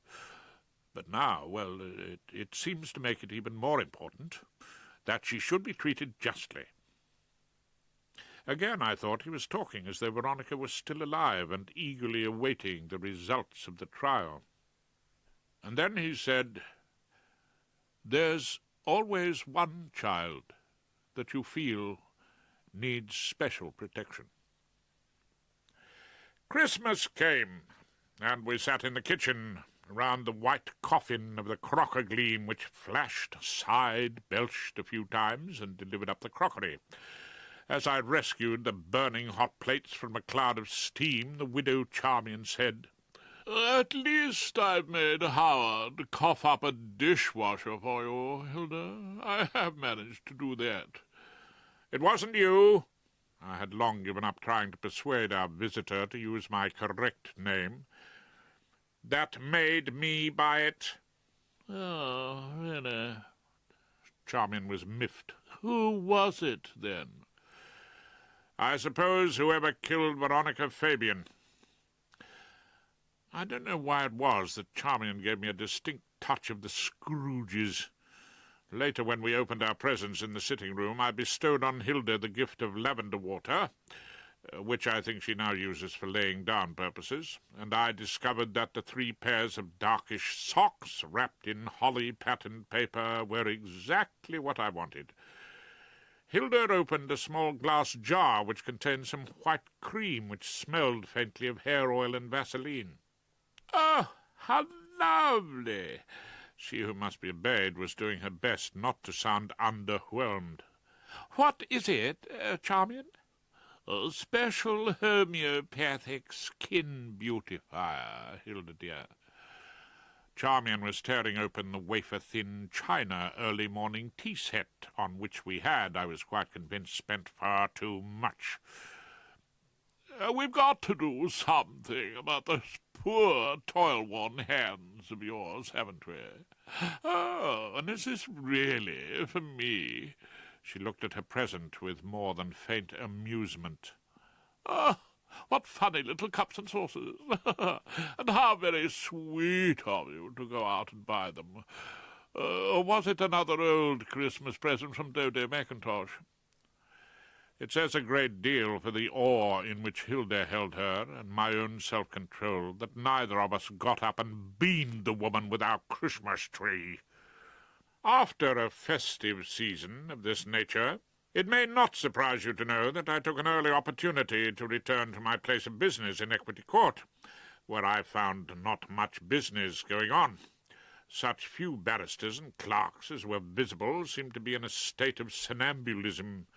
But now, well, it seems to make it even more important that she should be treated justly." Again I thought he was talking as though Veronica was still alive and eagerly awaiting the results of the trial. And then he said, "There's always one child that you feel needs special protection." Christmas came, and we sat in the kitchen around the white coffin of the Crocker Gleam, which flashed, sighed, belched a few times, and delivered up the crockery. As I rescued the burning hot plates from a cloud of steam, the Widow Charmian said, "At least I've made Howard cough up a dishwasher for you, Hilda. I have managed to do that." "It wasn't you." I had long given up trying to persuade our visitor to use my correct name. "That made me buy it." "Oh, really?" Charmian was miffed. "Who was it, then?" "I suppose whoever killed Veronica Fabian." I don't know why it was that Charmian gave me a distinct touch of the Scrooges. Later, when we opened our presents in the sitting-room, I bestowed on Hilda the gift of lavender water, which I think she now uses for laying down purposes, and I discovered that the 3 pairs of darkish socks wrapped in holly-patterned paper were exactly what I wanted. Hilda opened a small glass jar which contained some white cream which smelled faintly of hair oil and Vaseline. "Oh, how lovely!" She who must be obeyed was doing her best not to sound underwhelmed. "What is it, Charmian?" "A special homeopathic skin beautifier, Hilda dear." Charmian was tearing open the wafer-thin china early-morning tea set, on which we had, I was quite convinced, spent far too much. "We've got to do something about those poor, toil-worn hands of yours, haven't we? Oh, and is this really for me?" She looked at her present with more than faint amusement. "Ah, what funny little cups and saucers! And how very sweet of you to go out and buy them. Or was it another old Christmas present from Dodo Mackintosh?" It says a great deal for the awe in which Hilda held her and my own self-control that neither of us got up and beamed the woman with our Christmas tree. After a festive season of this nature, it may not surprise you to know that I took an early opportunity to return to my place of business in Equity Court, where I found not much business going on. Such few barristers and clerks as were visible seemed to be in a state of somnambulism.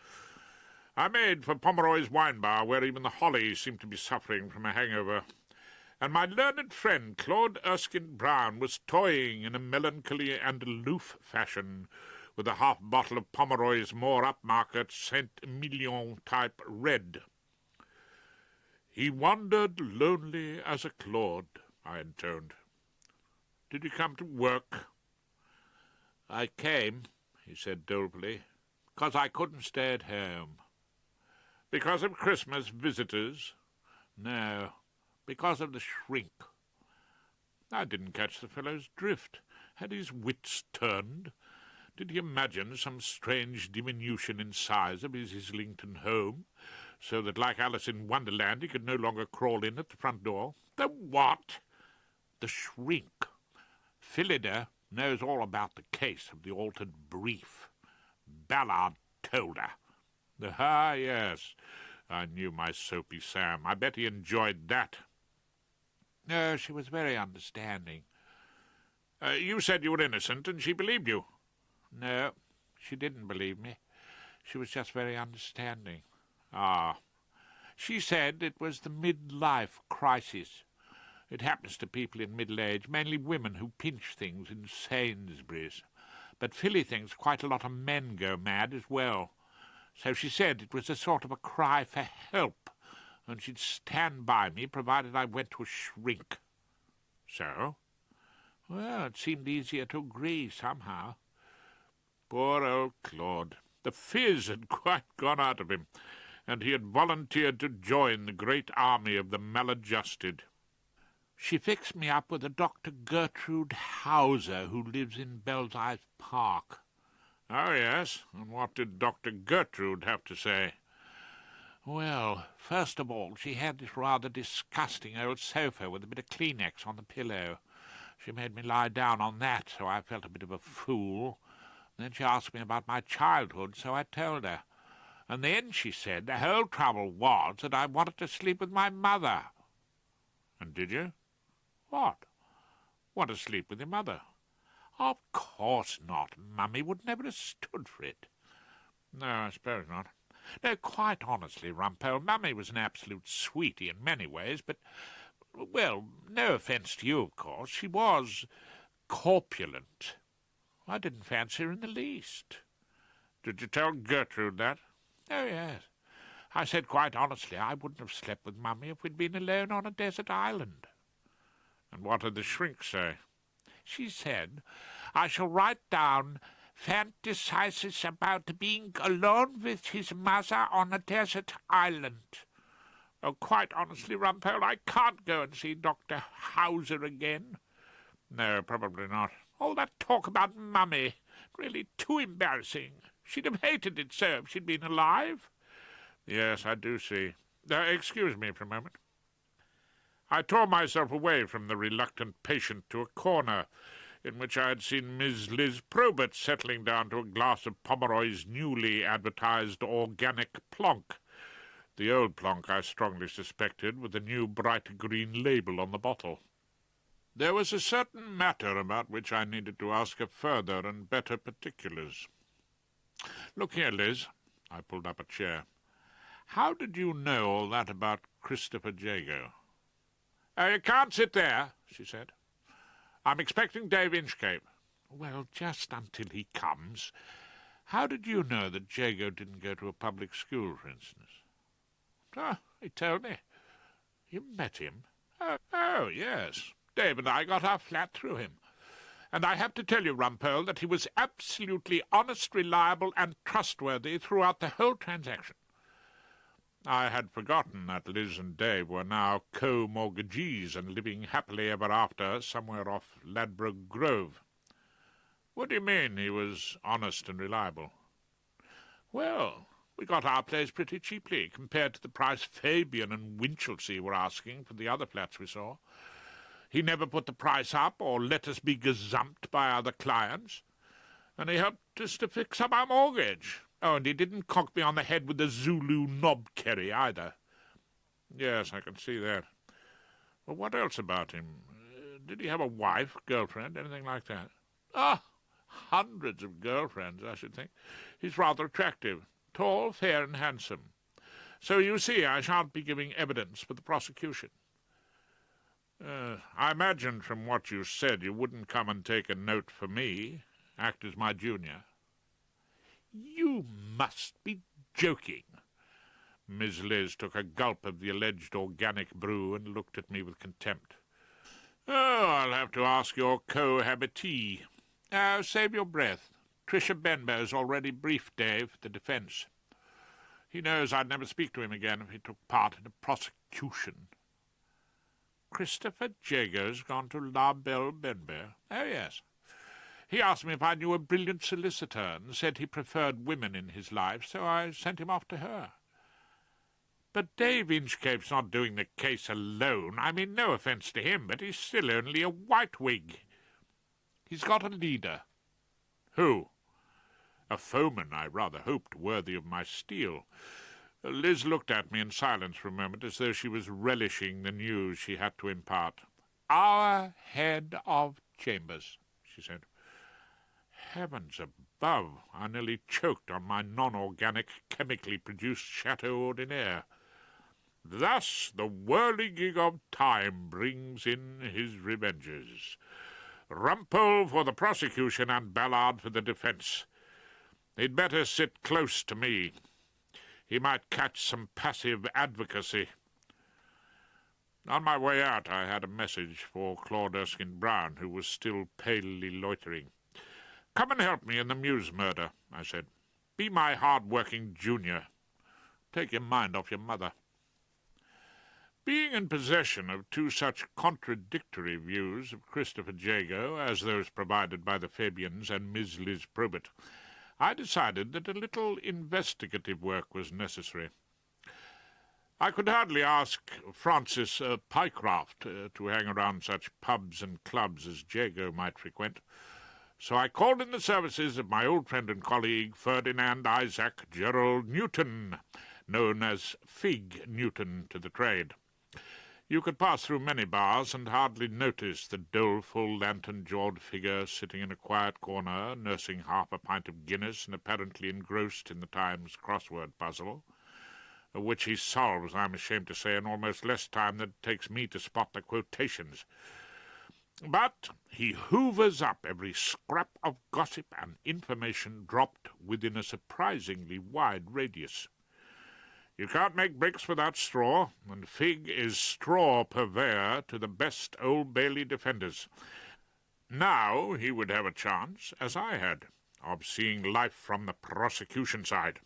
I made for Pomeroy's wine bar, where even the holly seemed to be suffering from a hangover, and my learned friend Claude Erskine Brown was toying in a melancholy and aloof fashion with a half-bottle of Pomeroy's more upmarket Saint-Emilion-type red. "He wandered lonely as a Claude," I intoned. "Did you come to work?" "I came," he said dolefully, "because I couldn't stay at home." "Because of Christmas visitors?" "No, because of the shrink." I didn't catch the fellow's drift. Had his wits turned? Did he imagine some strange diminution in size of his Islington home, so that, like Alice in Wonderland, he could no longer crawl in at the front door? The what? The shrink. Phillida knows all about the case of the altered brief. Ballard told her. Ah, yes, I knew my soapy Sam. I bet he enjoyed that. No, she was very understanding. You said you were innocent, and she believed you. No, she didn't believe me. She was just very understanding. Ah. She said it was the midlife crisis. It happens to people in middle age, mainly women who pinch things in Sainsbury's. But Philly thinks quite a lot of men go mad as well. So she said it was a sort of a cry for help, and she'd stand by me, provided I went to a shrink. So? Well, it seemed easier to agree, somehow. Poor old Claude. The fizz had quite gone out of him, and he had volunteered to join the great army of the maladjusted. She fixed me up with a Dr. Gertrude Hauser, who lives in Belsize Park. Oh, yes, and what did Dr. Gertrude have to say? Well, first of all, she had this rather disgusting old sofa with a bit of Kleenex on the pillow. She made me lie down on that, so I felt a bit of a fool. Then she asked me about my childhood, so I told her. And then she said the whole trouble was that I wanted to sleep with my mother. And did you? What? Want to sleep with your mother? Of course not. Mummy would never have stood for it. No, I suppose not. No, quite honestly, Rumpole, Mummy was an absolute sweetie in many ways, but, well, no offence to you, of course, she was corpulent. I didn't fancy her in the least. Did you tell Gertrude that? Oh, yes. I said quite honestly I wouldn't have slept with Mummy if we'd been alone on a desert island. And what did the shrink say? She said, I shall write down fantasizes about being alone with his mother on a desert island. Oh, quite honestly, Rumpole, I can't go and see Dr. Hauser again. No, probably not. All that talk about Mummy, really too embarrassing. She'd have hated it so if she'd been alive. Yes, I do see. Excuse me for a moment. I tore myself away from the reluctant patient to a corner in which I had seen Miss Liz Probert settling down to a glass of Pomeroy's newly advertised organic plonk. The old plonk, I strongly suspected, with a new bright green label on the bottle. There was a certain matter about which I needed to ask her further and better particulars. Look here, Liz. I pulled up a chair. How did you know all that about Christopher Jago? You can't sit there, she said. I'm expecting Dave Inchcape. Well, just until he comes. How did you know that Jago didn't go to a public school, for instance? He told me. You met him? Oh, yes. Dave and I got our flat through him. And I have to tell you, Rumpole, that he was absolutely honest, reliable, and trustworthy throughout the whole transaction. I had forgotten that Liz and Dave were now co-mortgagees and living happily ever after somewhere off Ladbroke Grove. What do you mean he was honest and reliable? Well, we got our place pretty cheaply compared to the price Fabian and Winchelsea were asking for the other flats we saw. He never put the price up or let us be gazumped by other clients, and he helped us to fix up our mortgage. Oh, and he didn't conk me on the head with the Zulu knob-kerry either. Yes, I can see that. Well, what else about him? Did he have a wife, girlfriend, anything like that? Hundreds of girlfriends, I should think. He's rather attractive, tall, fair, and handsome. So you see, I shan't be giving evidence for the prosecution. I imagined from what you said you wouldn't come and take a note for me, act as my junior. You must be joking. Miss Liz took a gulp of the alleged organic brew and looked at me with contempt. Oh, I'll have to ask your cohabitee. Save your breath. Tricia Benbow's already briefed Dave, the defence. He knows I'd never speak to him again if he took part in a prosecution. Christopher Jago's gone to La Belle Benbow? Oh, yes. He asked me if I knew a brilliant solicitor and said he preferred women in his life, so I sent him off to her. But Dave Inchcape's not doing the case alone. I mean, no offence to him, but he's still only a whitewig. He's got a leader. Who? A foeman, I rather hoped, worthy of my steel. Liz looked at me in silence for a moment, as though she was relishing the news she had to impart. Our head of chambers, she said. Heavens above, I nearly choked on my non-organic, chemically produced Chateau Ordinaire. Thus the whirligig of time brings in his revenges. Rumpole for the prosecution and Ballard for the defence. He'd better sit close to me. He might catch some passive advocacy. On my way out I had a message for Claude Erskine-Brown, who was still palely loitering. Come and help me in the Mews murder, I said. Be my hard-working junior. Take your mind off your mother. Being in possession of two such contradictory views of Christopher Jago as those provided by the Fabians and Miss Liz Probert, I decided that a little investigative work was necessary. I could hardly ask Francis Pycroft to hang around such pubs and clubs as Jago might frequent, so I called in the services of my old friend and colleague Ferdinand Isaac Gerald Newton, known as Fig Newton to the trade. You could pass through many bars and hardly notice the doleful, lantern-jawed figure sitting in a quiet corner, nursing half a pint of Guinness and apparently engrossed in the Times crossword puzzle, which he solves, I'm ashamed to say, in almost less time than it takes me to spot the quotations. But he hoovers up every scrap of gossip and information dropped within a surprisingly wide radius. You can't make bricks without straw, and Fig is straw purveyor to the best Old Bailey defenders. Now he would have a chance, as I had, of seeing life from the prosecution side.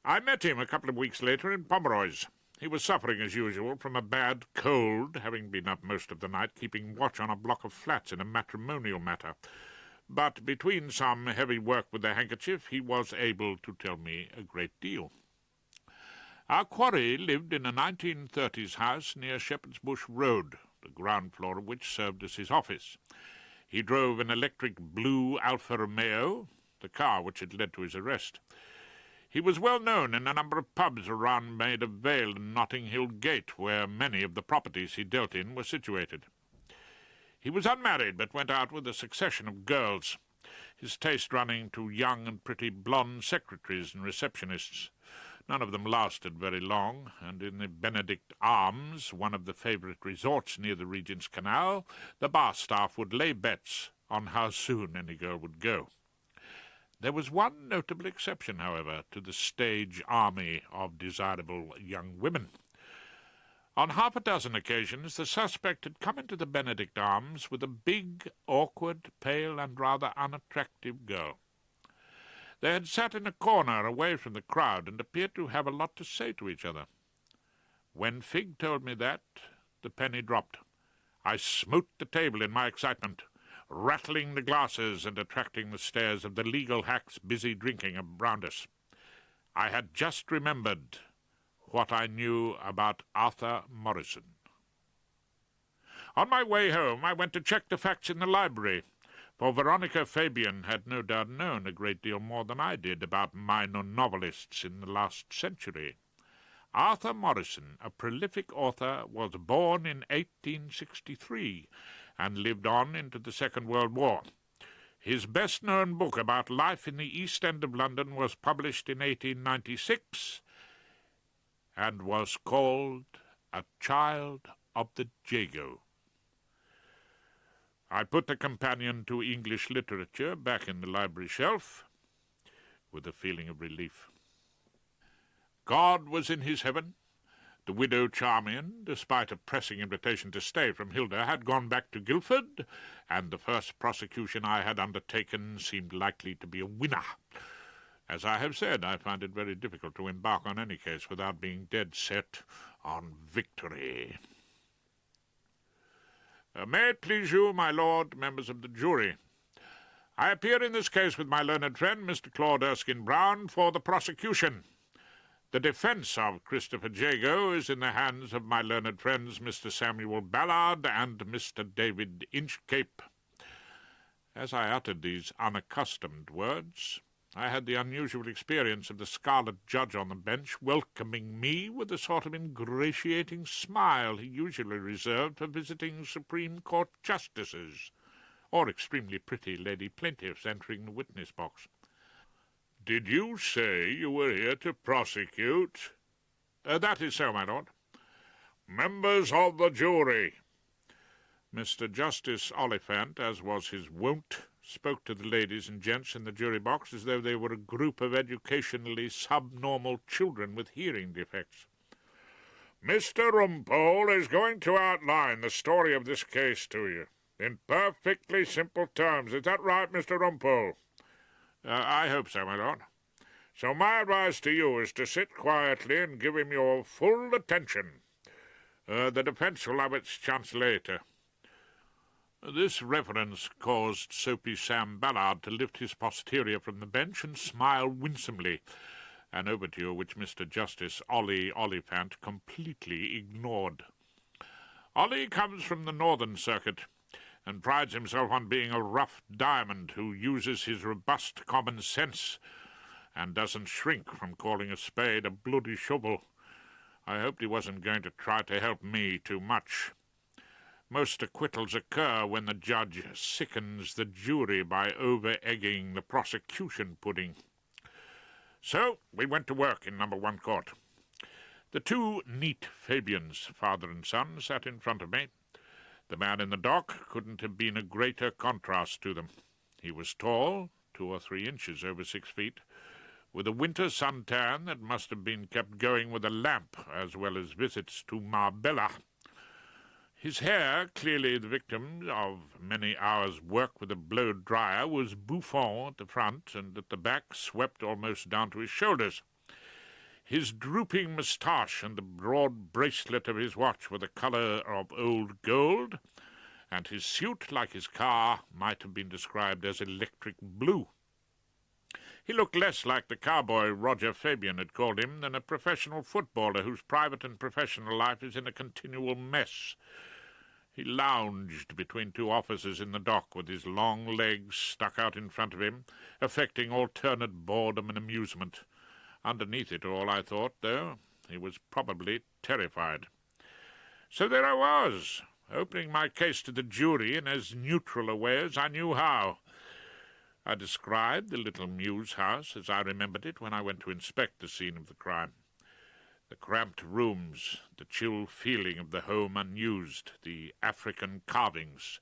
I met him a couple of weeks later in Pomeroy's. He was suffering, as usual, from a bad cold, having been up most of the night keeping watch on a block of flats in a matrimonial matter. But between some heavy work with the handkerchief, he was able to tell me a great deal. Our quarry lived in a 1930s house near Shepherd's Bush Road, the ground floor of which served as his office. He drove an electric blue Alfa Romeo, the car which had led to his arrest. He was well known in a number of pubs around Maida Vale and Notting Hill Gate, where many of the properties he dealt in were situated. He was unmarried, but went out with a succession of girls, his taste running to young and pretty blonde secretaries and receptionists. None of them lasted very long, and in the Benedict Arms, one of the favourite resorts near the Regent's Canal, the bar staff would lay bets on how soon any girl would go. There was one notable exception, however, to the stage army of desirable young women. On half a dozen occasions the suspect had come into the Benedict Arms with a big, awkward, pale, and rather unattractive girl. They had sat in a corner away from the crowd and appeared to have a lot to say to each other. When Fig told me that, the penny dropped. I smote the table in my excitement, rattling the glasses and attracting the stares of the legal hacks busy drinking around us. I had just remembered what I knew about Arthur Morrison. On my way home, I went to check the facts in the library, for Veronica Fabian had no doubt known a great deal more than I did about minor novelists in the last century. Arthur Morrison, a prolific author, was born in 1863 and lived on into the Second World War. His best-known book about life in the East End of London was published in 1896 and was called A Child of the Jago. I put the companion to English literature back in the library shelf with a feeling of relief. God was in his heaven. The widow Charmian, despite a pressing invitation to stay from Hilda, had gone back to Guildford, and the first prosecution I had undertaken seemed likely to be a winner. As I have said, I find it very difficult to embark on any case without being dead set on victory. May it please you, my lord, members of the jury. I appear in this case with my learned friend, Mr. Claude Erskine-Brown, for the prosecution. The defence of Christopher Jago is in the hands of my learned friends, Mr. Samuel Ballard and Mr. David Inchcape. As I uttered these unaccustomed words, I had the unusual experience of the scarlet judge on the bench welcoming me with a sort of ingratiating smile he usually reserved for visiting Supreme Court justices, or extremely pretty lady plaintiffs entering the witness box. "Did you say you were here to prosecute?" That is so, my lord." "Members of the jury." Mr. Justice Oliphant, as was his wont, spoke to the ladies and gents in the jury box as though they were a group of educationally subnormal children with hearing defects. "Mr. Rumpole is going to outline the story of this case to you, in perfectly simple terms. Is that right, Mr. Rumpole?" I hope so, my lord." "So my advice to you is to sit quietly and give him your full attention. The defence will have its chance later." This reference caused Soapy Sam Ballard to lift his posterior from the bench and smile winsomely, an overture which Mr. Justice Ollie Oliphant completely ignored. Ollie comes from the Northern Circuit, and prides himself on being a rough diamond who uses his robust common sense and doesn't shrink from calling a spade a bloody shovel. I hoped he wasn't going to try to help me too much. Most acquittals occur when the judge sickens the jury by over-egging the prosecution pudding. So we went to work in number 1 court. The two neat Fabians, father and son, sat in front of me. The man in the dock couldn't have been a greater contrast to them. He was tall, 2 or 3 inches over 6 feet, with a winter suntan that must have been kept going with a lamp, as well as visits to Marbella. His hair, clearly the victim of many hours' work with a blow-dryer, was bouffant at the front and at the back swept almost down to his shoulders. His drooping moustache and the broad bracelet of his watch were the colour of old gold, and his suit, like his car, might have been described as electric blue. He looked less like the cowboy Roger Fabian had called him than a professional footballer whose private and professional life is in a continual mess. He lounged between two officers in the dock with his long legs stuck out in front of him, affecting alternate boredom and amusement. Underneath it all, I thought, though, he was probably terrified. So there I was, opening my case to the jury in as neutral a way as I knew how. I described the little mews house as I remembered it when I went to inspect the scene of the crime. The cramped rooms, the chill feeling of the home unused, the African carvings,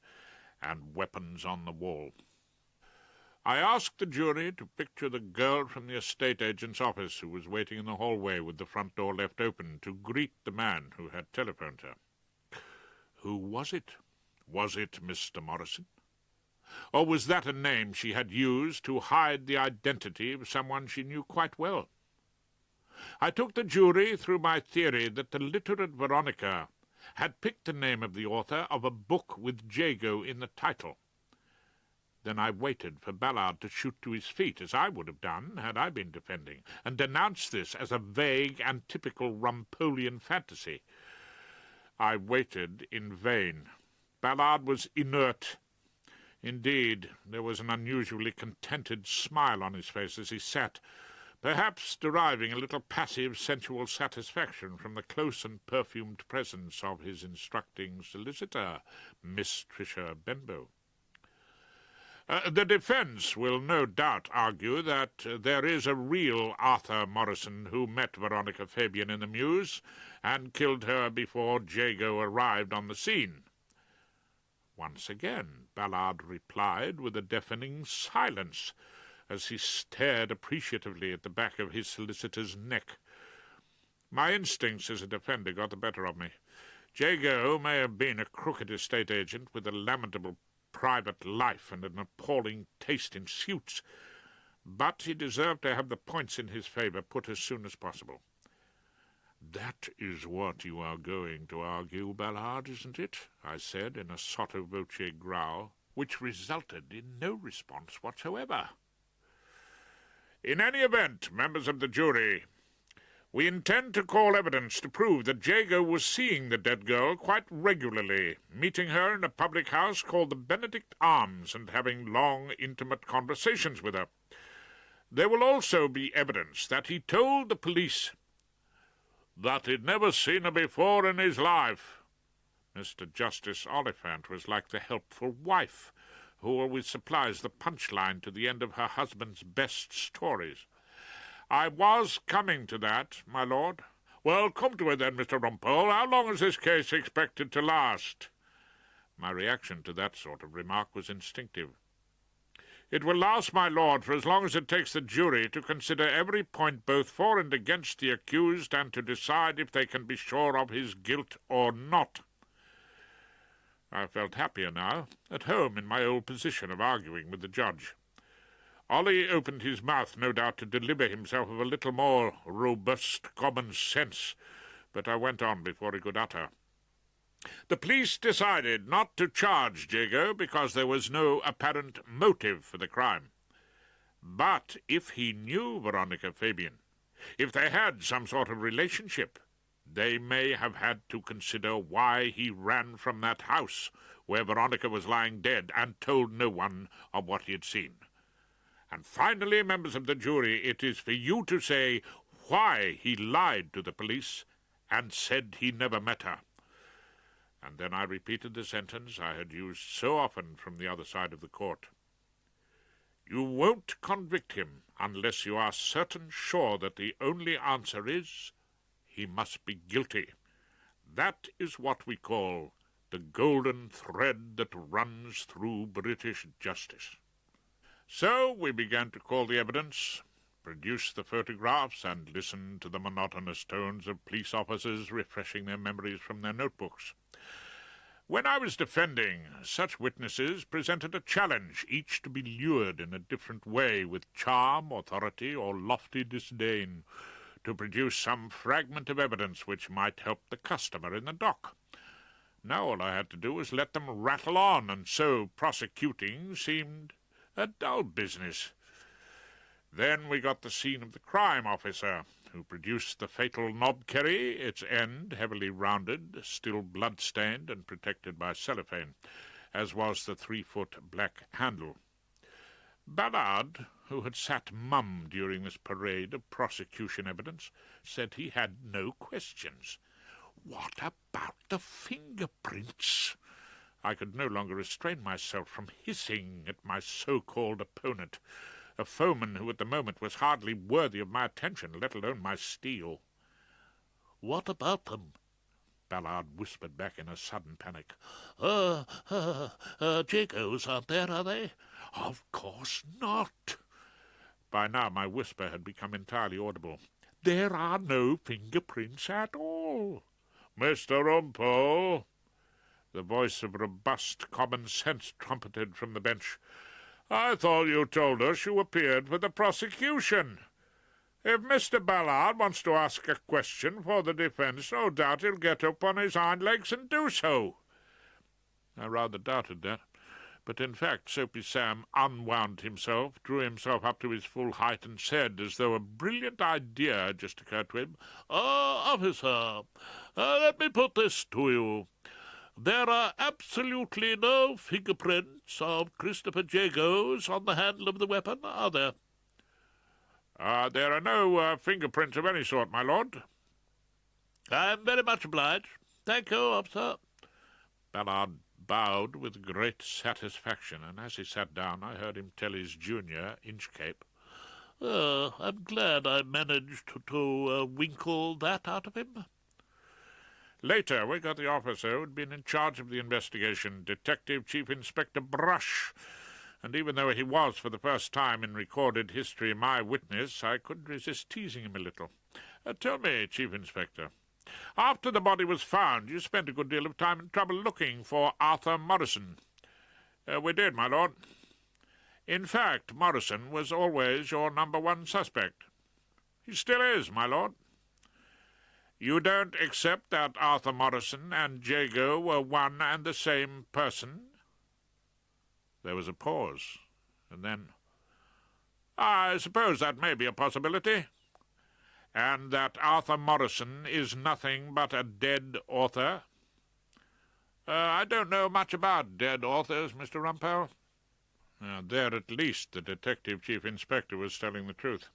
and weapons on the wall. I asked the jury to picture the girl from the estate agent's office who was waiting in the hallway with the front door left open to greet the man who had telephoned her. Who was it? Was it Mr. Morrison? Or was that a name she had used to hide the identity of someone she knew quite well? I took the jury through my theory that the literate Veronica had picked the name of the author of a book with Jago in the title. Then I waited for Ballard to shoot to his feet, as I would have done had I been defending, and denounced this as a vague and typical Rumpolian fantasy. I waited in vain. Ballard was inert. Indeed, there was an unusually contented smile on his face as he sat, perhaps deriving a little passive sensual satisfaction from the close and perfumed presence of his instructing solicitor, Miss Tricia Benbow. The defence will no doubt argue that there is a real Arthur Morrison who met Veronica Fabian in the mews and killed her before Jago arrived on the scene. Once again, Ballard replied with a deafening silence, as he stared appreciatively at the back of his solicitor's neck. My instincts as a defender got the better of me. Jago may have been a crooked estate agent with a lamentable private life and an appalling taste in suits, but he deserved to have the points in his favour put as soon as possible. "That is what you are going to argue, Ballard, isn't it?" I said in a sotto voce growl, which resulted in no response whatsoever. "In any event, members of the jury, we intend to call evidence to prove that Jago was seeing the dead girl quite regularly, meeting her in a public house called the Benedict Arms and having long, intimate conversations with her. There will also be evidence that he told the police that he'd never seen her before in his life." Mr. Justice Oliphant was like the helpful wife who always supplies the punchline to the end of her husband's best stories. "I was coming to that, my lord." "Well, come to it then, Mr. Rumpole. How long is this case expected to last?" My reaction to that sort of remark was instinctive. "It will last, my lord, for as long as it takes the jury to consider every point both for and against the accused and to decide if they can be sure of his guilt or not." I felt happier now, at home in my old position of arguing with the judge. Ollie opened his mouth, no doubt, to deliver himself of a little more robust common sense, but I went on before he could utter. "The police decided not to charge Jago because there was no apparent motive for the crime. But if he knew Veronica Fabian, if they had some sort of relationship, they may have had to consider why he ran from that house where Veronica was lying dead and told no one of what he had seen. And finally, members of the jury, it is for you to say why he lied to the police and said he never met her." And then I repeated the sentence I had used so often from the other side of the court. "You won't convict him unless you are sure that the only answer is he must be guilty. That is what we call the golden thread that runs through British justice." So we began to call the evidence, produce the photographs, and listen to the monotonous tones of police officers refreshing their memories from their notebooks. When I was defending, such witnesses presented a challenge, each to be lured in a different way with charm, authority, or lofty disdain, to produce some fragment of evidence which might help the customer in the dock. Now all I had to do was let them rattle on, and so prosecuting seemed a dull business. Then we got the scene of the crime officer, who produced the fatal knobkerry, its end heavily rounded, still blood-stained and protected by cellophane, as was the 3-foot black handle. Ballard, who had sat mum during this parade of prosecution evidence, said he had no questions. What about the fingerprints? I could no longer restrain myself from hissing at my so-called opponent, a foeman who at the moment was hardly worthy of my attention, let alone my steel. "What about them?" Ballard whispered back in a sudden panic. Jacos aren't there, are they?" "Of course not." By now my whisper had become entirely audible. "There are no fingerprints at all." "Mr. Rumpole," the voice of robust common sense trumpeted from the bench, "I thought you told us you appeared for the prosecution. If Mr. Ballard wants to ask a question for the defence, no doubt he'll get up on his hind legs and do so." I rather doubted that, but in fact Soapy Sam unwound himself, drew himself up to his full height, and said, as though a brilliant idea had just occurred to him, "Officer, let me put this to you. There are absolutely no fingerprints of Christopher Jagos on the handle of the weapon, are there?" "There are no fingerprints of any sort, my lord." "I'm very much obliged. Thank you, officer." Ballard bowed with great satisfaction, and as he sat down I heard him tell his junior, Inchcape, "I'm glad I managed to winkle that out of him." Later we got the officer who had been in charge of the investigation, Detective Chief Inspector Brush, and even though he was for the first time in recorded history my witness, I couldn't resist teasing him a little. "Tell me, Chief Inspector, after the body was found, you spent a good deal of time and trouble looking for Arthur Morrison." "We did, my lord." "In fact, Morrison was always your number one suspect." "He still is, my lord." "You don't accept that Arthur Morrison and Jago were one and the same person?" There was a pause, and then, "I suppose that may be a possibility." "And that Arthur Morrison is nothing but a dead author?" "I don't know much about dead authors, Mr. Rumpole." There at least the Detective Chief Inspector was telling the truth.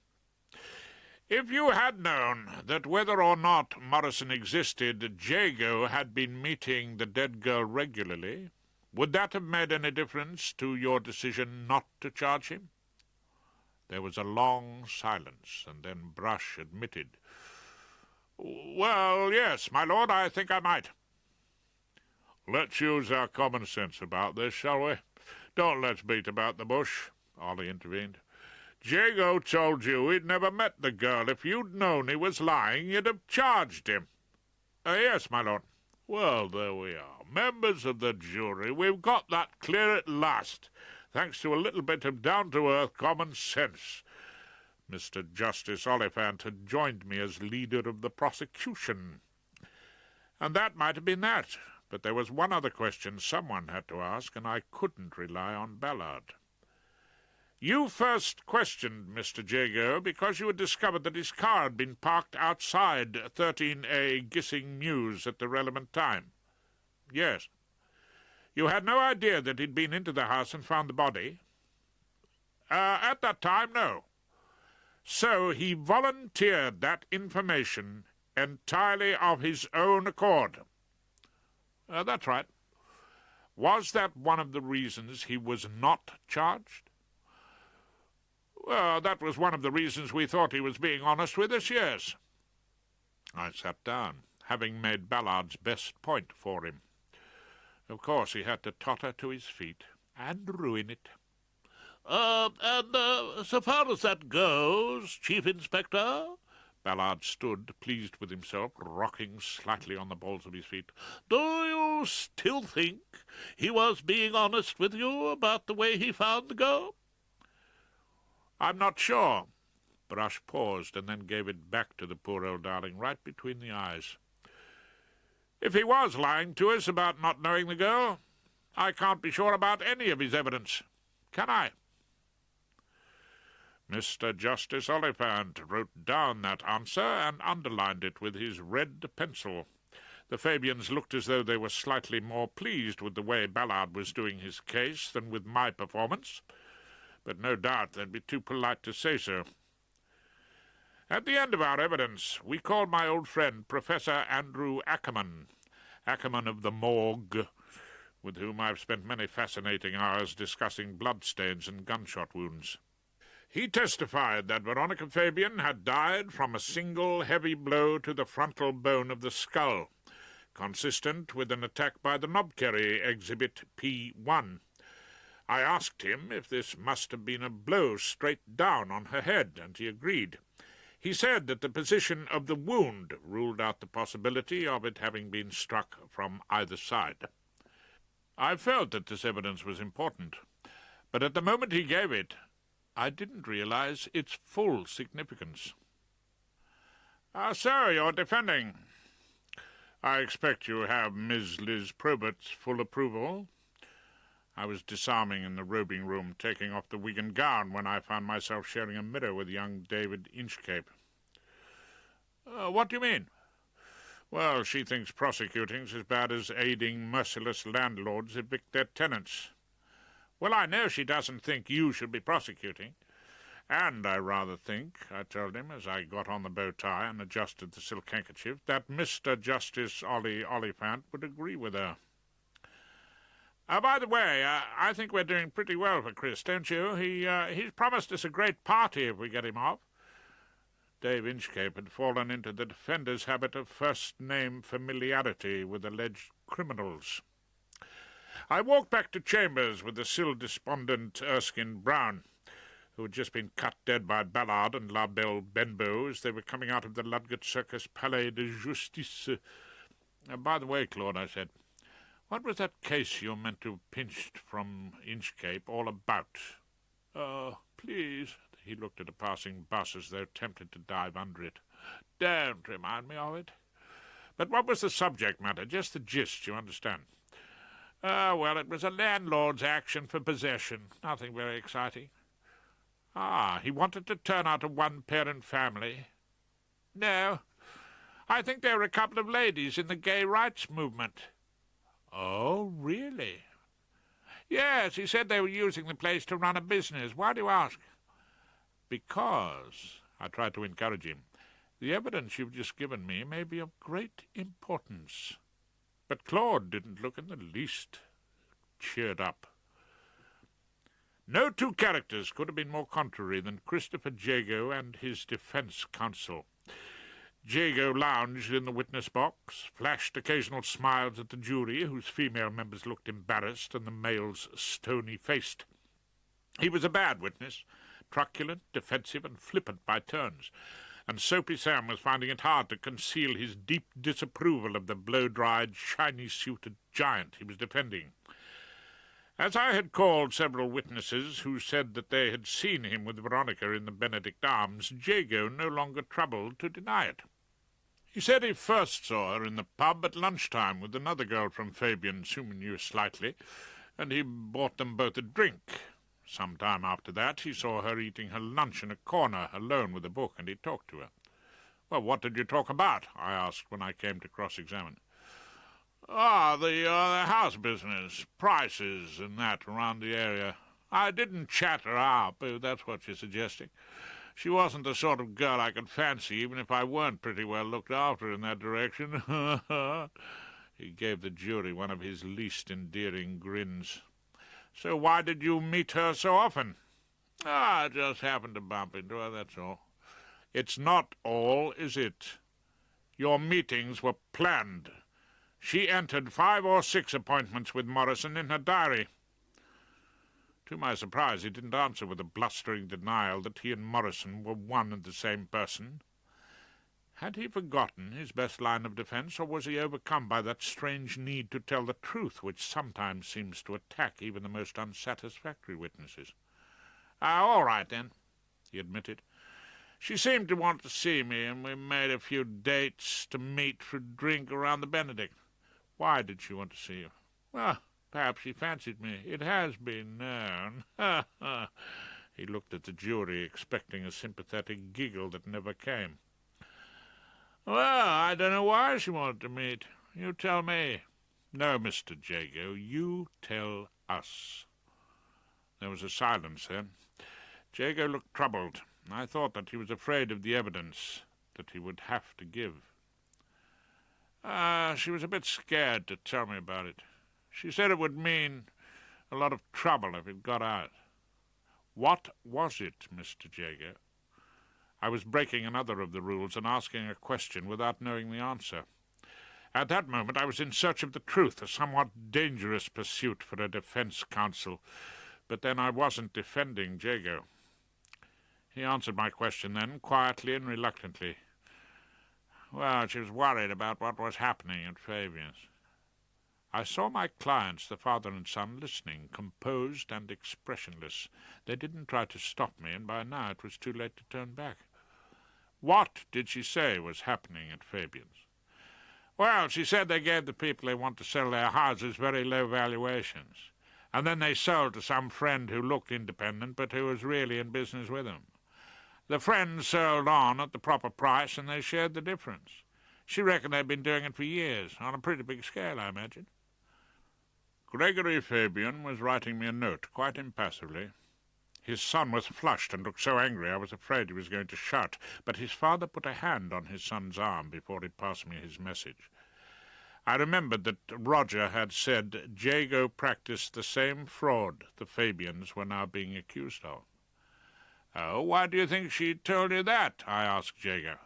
"If you had known that whether or not Morrison existed, Jago had been meeting the dead girl regularly, would that have made any difference to your decision not to charge him?" There was a long silence, and then Brush admitted, "Well, yes, my lord, I think I might." "Let's use our common sense about this, shall we? Don't let's beat about the bush," Ollie intervened. "Jago told you he'd never met the girl. If you'd known he was lying, you'd have charged him." "Yes, my lord." "Well, there we are. Members of the jury, we've got that clear at last, thanks to a little bit of down-to-earth common sense." Mr. Justice Oliphant had joined me as leader of the prosecution. And that might have been that, but there was one other question someone had to ask, and I couldn't rely on Ballard. "You first questioned Mr. Jago because you had discovered that his car had been parked outside 13A Gissing Mews at the relevant time." "Yes." "You had no idea that he'd been into the house and found the body?" "At that time, no." "So he volunteered that information entirely of his own accord?" "That's right." "Was that one of the reasons he was not charged?" "Well, that was one of the reasons we thought he was being honest with us, yes." I sat down, having made Ballard's best point for him. Of course he had to totter to his feet and ruin it. And so far as that goes, Chief Inspector," Ballard stood, pleased with himself, rocking slightly on the balls of his feet, "do you still think he was being honest with you about the way he found the girl?" "I'm not sure." Brush paused and then gave it back to the poor old darling right between the eyes. "If he was lying to us about not knowing the girl, I can't be sure about any of his evidence. Can I?" Mr. Justice Oliphant wrote down that answer and underlined it with his red pencil. The Fabians looked as though they were slightly more pleased with the way Ballard was doing his case than with my performance, but no doubt they'd be too polite to say so. At the end of our evidence, we called my old friend Professor Andrew Ackerman of the morgue, with whom I've spent many fascinating hours discussing bloodstains and gunshot wounds. He testified that Veronica Fabian had died from a single heavy blow to the frontal bone of the skull, consistent with an attack by the Knobkerry exhibit P1. I asked him if this must have been a blow straight down on her head, and he agreed. He said that the position of the wound ruled out the possibility of it having been struck from either side. I felt that this evidence was important, but at the moment he gave it, I didn't realize its full significance. Sir, you're defending. I expect you have Miss Liz Probert's full approval. I was disarming in the robing room, taking off the wig and gown, when I found myself sharing a mirror with young David Inchcape. What do you mean? Well, she thinks prosecuting's as bad as aiding merciless landlords evict their tenants. Well, I know she doesn't think you should be prosecuting. And I rather think, I told him as I got on the bow tie and adjusted the silk handkerchief, that Mr. Justice Oliphant would agree with her. By the way, I think we're doing pretty well for Chris, don't you? He's promised us a great party if we get him off. Dave Inchcape had fallen into the defender's habit of first-name familiarity with alleged criminals. I walked back to chambers with the still-despondent Erskine Brown, who had just been cut dead by Ballard and La Belle Benbow as they were coming out of the Ludgate Circus Palais de Justice. By the way, Claude, I said, what was that case you meant to have pinched from Inchcape all about? Please. He looked at a passing bus as though tempted to dive under it. Don't remind me of it. But what was the subject matter? Just the gist, you understand. Well, it was a landlord's action for possession. Nothing very exciting. He wanted to turn out a one-parent family. No. I think there were a couple of ladies in the gay rights movement. Oh, really? Yes, he said they were using the place to run a business. Why do you ask? Because, I tried to encourage him, the evidence you've just given me may be of great importance. But Claude didn't look in the least cheered up. No two characters could have been more contrary than Christopher Jago and his defence counsel. Jago lounged in the witness box, flashed occasional smiles at the jury, whose female members looked embarrassed and the males stony-faced. He was a bad witness, truculent, defensive, and flippant by turns, and Soapy Sam was finding it hard to conceal his deep disapproval of the blow-dried, shiny-suited giant he was defending. As I had called several witnesses who said that they had seen him with Veronica in the Benedict Arms, Jago no longer troubled to deny it. He said he first saw her in the pub at lunchtime with another girl from Fabian's whom he knew slightly, and he bought them both a drink. Some time after that he saw her eating her lunch in a corner, alone with a book, and he talked to her. Well, what did you talk about? I asked when I came to cross-examine. The house business, prices and that around the area. I didn't chat her up, if that's what you're suggesting. She wasn't the sort of girl I could fancy, even if I weren't pretty well looked after in that direction. He gave the jury one of his least endearing grins. So why did you meet her so often? I just happened to bump into her, that's all. It's not all, is it? Your meetings were planned. She entered 5 or 6 appointments with Morrison in her diary. To my surprise, he didn't answer with a blustering denial that he and Morrison were one and the same person. Had he forgotten his best line of defence, or was he overcome by that strange need to tell the truth which sometimes seems to attack even the most unsatisfactory witnesses? All right, then, he admitted. She seemed to want to see me, and we made a few dates to meet for a drink around the Benedict. Why did she want to see you? Well, perhaps she fancied me. It has been known. He looked at the jury, expecting a sympathetic giggle that never came. "Well, I don't know why she wanted to meet. You tell me." "No, Mr. Jago, you tell us." There was a silence then. Jago looked troubled. I thought that he was afraid of the evidence that he would have to give. She was a bit scared to tell me about it. She said it would mean a lot of trouble if it got out. What was it, Mr. Jago? I was breaking another of the rules and asking a question without knowing the answer. At that moment I was in search of the truth, a somewhat dangerous pursuit for a defense counsel. But then I wasn't defending Jago. He answered my question then, quietly and reluctantly. Well, she was worried about what was happening at Fabian's. I saw my clients, the father and son, listening, composed and expressionless. They didn't try to stop me, and by now it was too late to turn back. What did she say was happening at Fabian's? Well, she said they gave the people they want to sell their houses very low valuations, and then they sold to some friend who looked independent but who was really in business with them. The friend sold on at the proper price, and they shared the difference. She reckoned they'd been doing it for years, on a pretty big scale, I imagine. Gregory Fabian was writing me a note, quite impassively. His son was flushed and looked so angry I was afraid he was going to shout, but his father put a hand on his son's arm before he passed me his message. I remembered that Roger had said Jago practiced the same fraud the Fabians were now being accused of. Oh, why do you think she told you that? I asked Jago.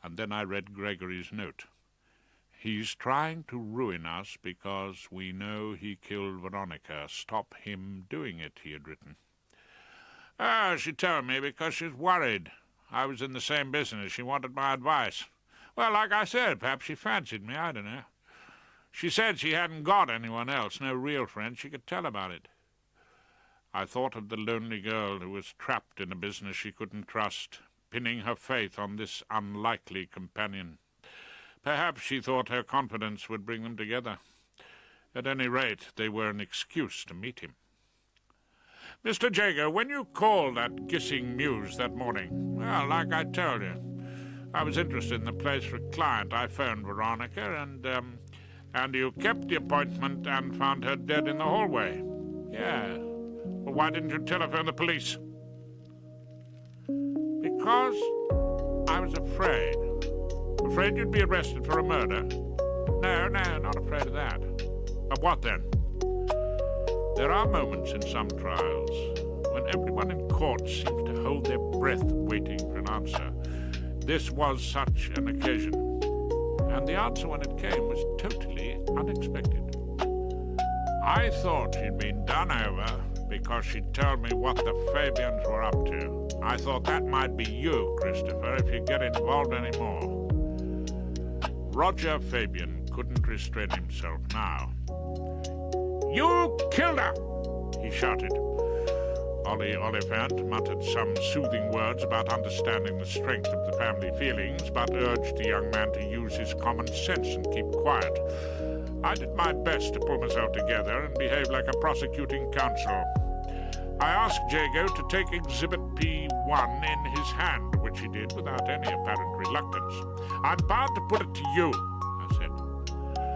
And then I read Gregory's note. He's trying to ruin us because we know he killed Veronica. Stop him doing it, he had written. She told me because she's worried. I was in the same business. She wanted my advice. Well, like I said, perhaps she fancied me, I don't know. She said she hadn't got anyone else, no real friend she could tell about it. I thought of the lonely girl who was trapped in a business she couldn't trust, pinning her faith on this unlikely companion. Perhaps she thought her confidence would bring them together. At any rate, they were an excuse to meet him. Mr. Jago, when you called at Gissing Mews that morning, well, like I told you, I was interested in the place for a client. I phoned Veronica, and you kept the appointment and found her dead in the hallway. Yeah. Well, why didn't you telephone the police? Because I was afraid. Afraid you'd be arrested for a murder? No, not afraid of that. Of what then? There are moments in some trials when everyone in court seems to hold their breath waiting for an answer. This was such an occasion, and the answer when it came was totally unexpected. I thought she'd been done over because she'd told me what the Fabians were up to. I thought that might be you, Christopher, if you get involved anymore. Roger Fabian couldn't restrain himself now. You killed her, he shouted. Ollie Oliphant muttered some soothing words about understanding the strength of the family feelings, but urged the young man to use his common sense and keep quiet. I did my best to pull myself together and behave like a prosecuting counsel. I asked Jago to take Exhibit P1 in his hand, which he did without any apparent reluctance. I'm bound to put it to you, I said,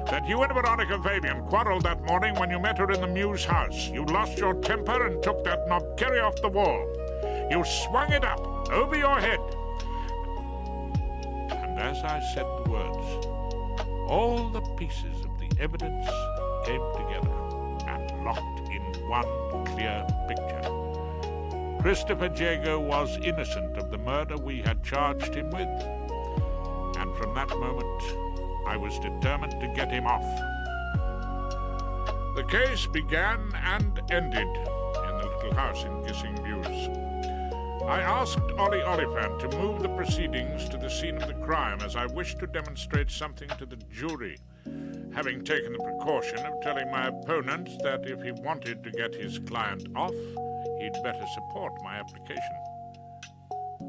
that you and Veronica Fabian quarreled that morning when you met her in the Mews house. You lost your temper and took that knobkerry off the wall. You swung it up over your head. And as I said the words, all the pieces of the evidence came together and locked in one clear picture. Christopher Jago was innocent of the murder we had charged him with, and from that moment I was determined to get him off. The case began and ended in the little house in Gissing Mews. I asked Ollie Oliphant to move the proceedings to the scene of the crime, as I wished to demonstrate something to the jury, having taken the precaution of telling my opponent that if he wanted to get his client off, he'd better support my application.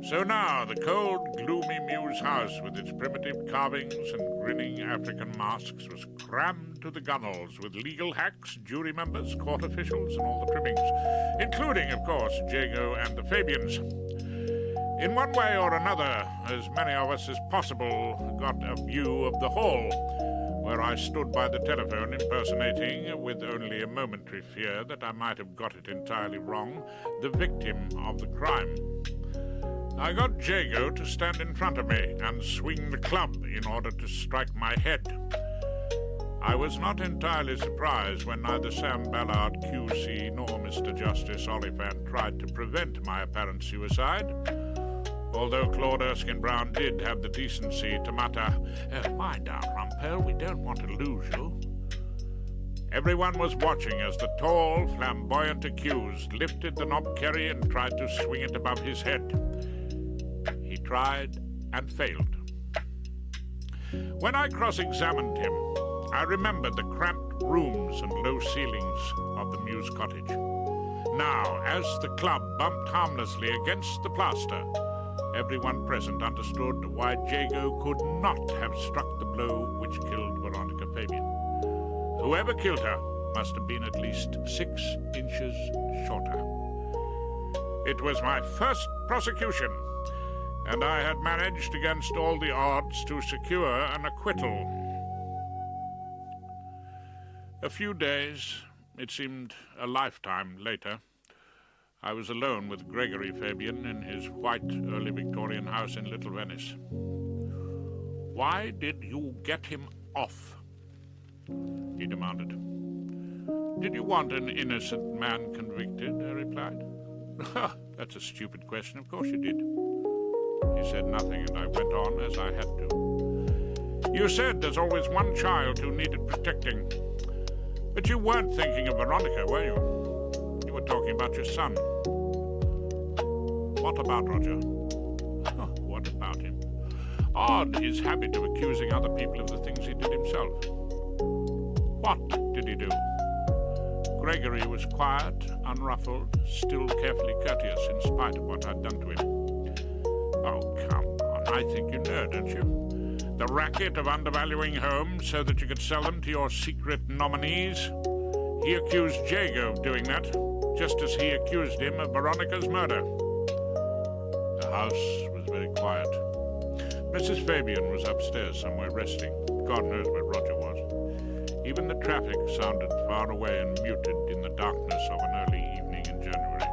So now the cold, gloomy Mews house with its primitive carvings and grinning African masks was crammed to the gunwales with legal hacks, jury members, court officials, and all the trimmings, including, of course, Jago and the Fabians. In one way or another, as many of us as possible got a view of the hall, where I stood by the telephone impersonating, with only a momentary fear that I might have got it entirely wrong, the victim of the crime. I got Jago to stand in front of me and swing the club in order to strike my head. I was not entirely surprised when neither Sam Ballard, QC, nor Mr. Justice Oliphant tried to prevent my apparent suicide, although Claude Erskine-Brown did have the decency to mutter, "Mind down, Rumpole, we don't want to lose you." Everyone was watching as the tall, flamboyant accused lifted the knobkerrie and tried to swing it above his head. He tried and failed. When I cross-examined him, I remembered the cramped rooms and low ceilings of the Mews cottage. Now, as the club bumped harmlessly against the plaster, everyone present understood why Jago could not have struck the blow which killed Veronica Fabian. Whoever killed her must have been at least 6 inches shorter. It was my first prosecution, and I had managed against all the odds to secure an acquittal. A few days, it seemed a lifetime later, I was alone with Gregory Fabian in his white early Victorian house in Little Venice. "Why did you get him off?" he demanded. "Did you want an innocent man convicted?" I replied. "That's a stupid question. Of course you did." He said nothing, and I went on as I had to. "You said there's always one child who needed protecting. But you weren't thinking of Veronica, were you? You were talking about your son." "What about Roger?" "What about him? Odd, his habit of accusing other people of the things he did himself." "What did he do?" Gregory was quiet, unruffled, still carefully courteous in spite of what I'd done to him. "Oh, come on, I think you know, don't you? The racket of undervaluing homes so that you could sell them to your secret nominees. He accused Jago of doing that, just as he accused him of Veronica's murder." The house was very quiet. Mrs. Fabian was upstairs somewhere resting. God knows where Roger was. Even the traffic sounded far away and muted in the darkness of an early evening in January.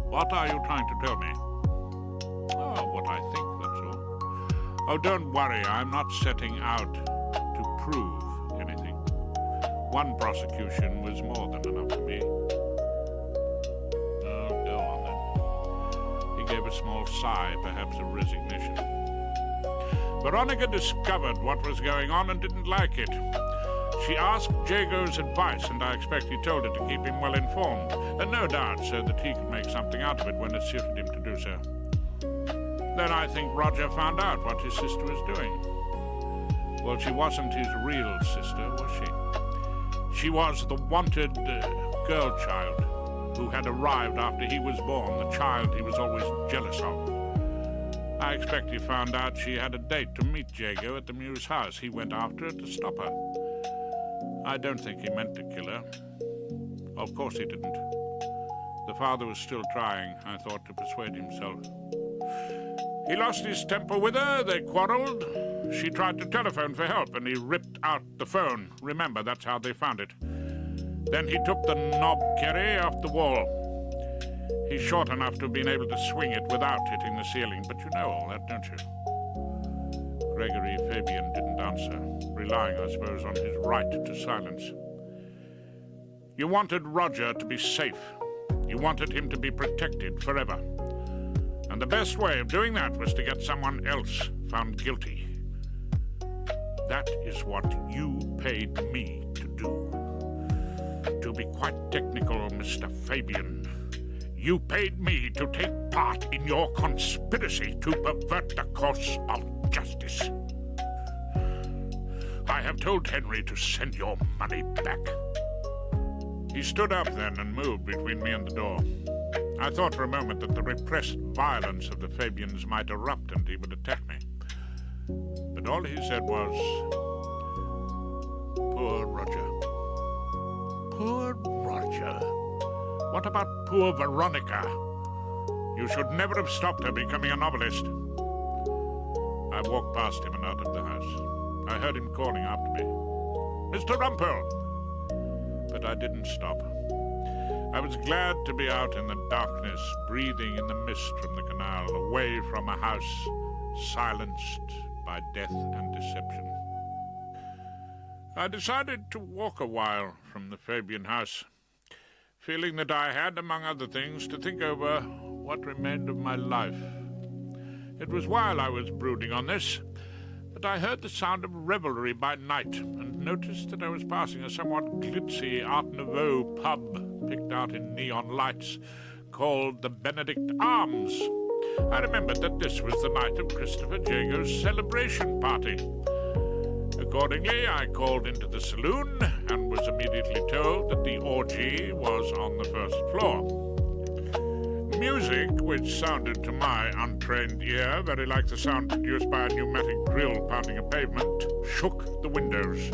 "What are you trying to tell me?" "Oh, what I think, that's all." "Oh, don't worry, I'm not setting out to prove anything. One prosecution was more than enough for me." "Oh, go on then." He gave a small sigh, perhaps of resignation. "Veronica discovered what was going on and didn't like it. She asked Jago's advice, and I expect he told her to keep him well informed, and no doubt so that he could make something out of it when it suited him to do so. Then I think Roger found out what his sister was doing. Well, she wasn't his real sister, was she? She was the wanted girl child who had arrived after he was born, the child he was always jealous of. I expect he found out she had a date to meet Jago at the Mews house. He went after her to stop her. I don't think he meant to kill her. Of course he didn't. The father was still trying, I thought, to persuade himself. He lost his temper with her, they quarreled. She tried to telephone for help, and he ripped out the phone. Remember, that's how they found it. Then he took the knobkerrie off the wall. He's short enough to have been able to swing it without hitting the ceiling, but you know all that, don't you? Gregory Fabian didn't answer, relying, I suppose, on his right to silence. You wanted Roger to be safe. You wanted him to be protected forever. And the best way of doing that was to get someone else found guilty. That is what you paid me to do. To be quite technical, Mr. Fabian, you paid me to take part in your conspiracy to pervert the course of justice. I have told Henry to send your money back. He stood up then and moved between me and the door. I thought for a moment that the repressed violence of the Fabians might erupt and he would attack me. But all he said was, "Poor Roger." Poor Roger? What about poor Veronica? You should never have stopped her becoming a novelist. I walked past him and out of the house. I heard him calling after me, "Mr. Rumpole!" But I didn't stop. I was glad to be out in the darkness, breathing in the mist from the canal, away from a house silenced by death and deception. I decided to walk a while from the Fabian house, feeling that I had, among other things, to think over what remained of my life. It was while I was brooding on this that I heard the sound of revelry by night and noticed that I was passing a somewhat glitzy Art Nouveau pub picked out in neon lights called the Benedict Arms. I remembered that this was the night of Christopher Jago's celebration party. Accordingly, I called into the saloon and was immediately told that the orgy was on the first floor. Music, which sounded to my untrained ear very like the sound produced by a pneumatic drill pounding a pavement, shook the windows.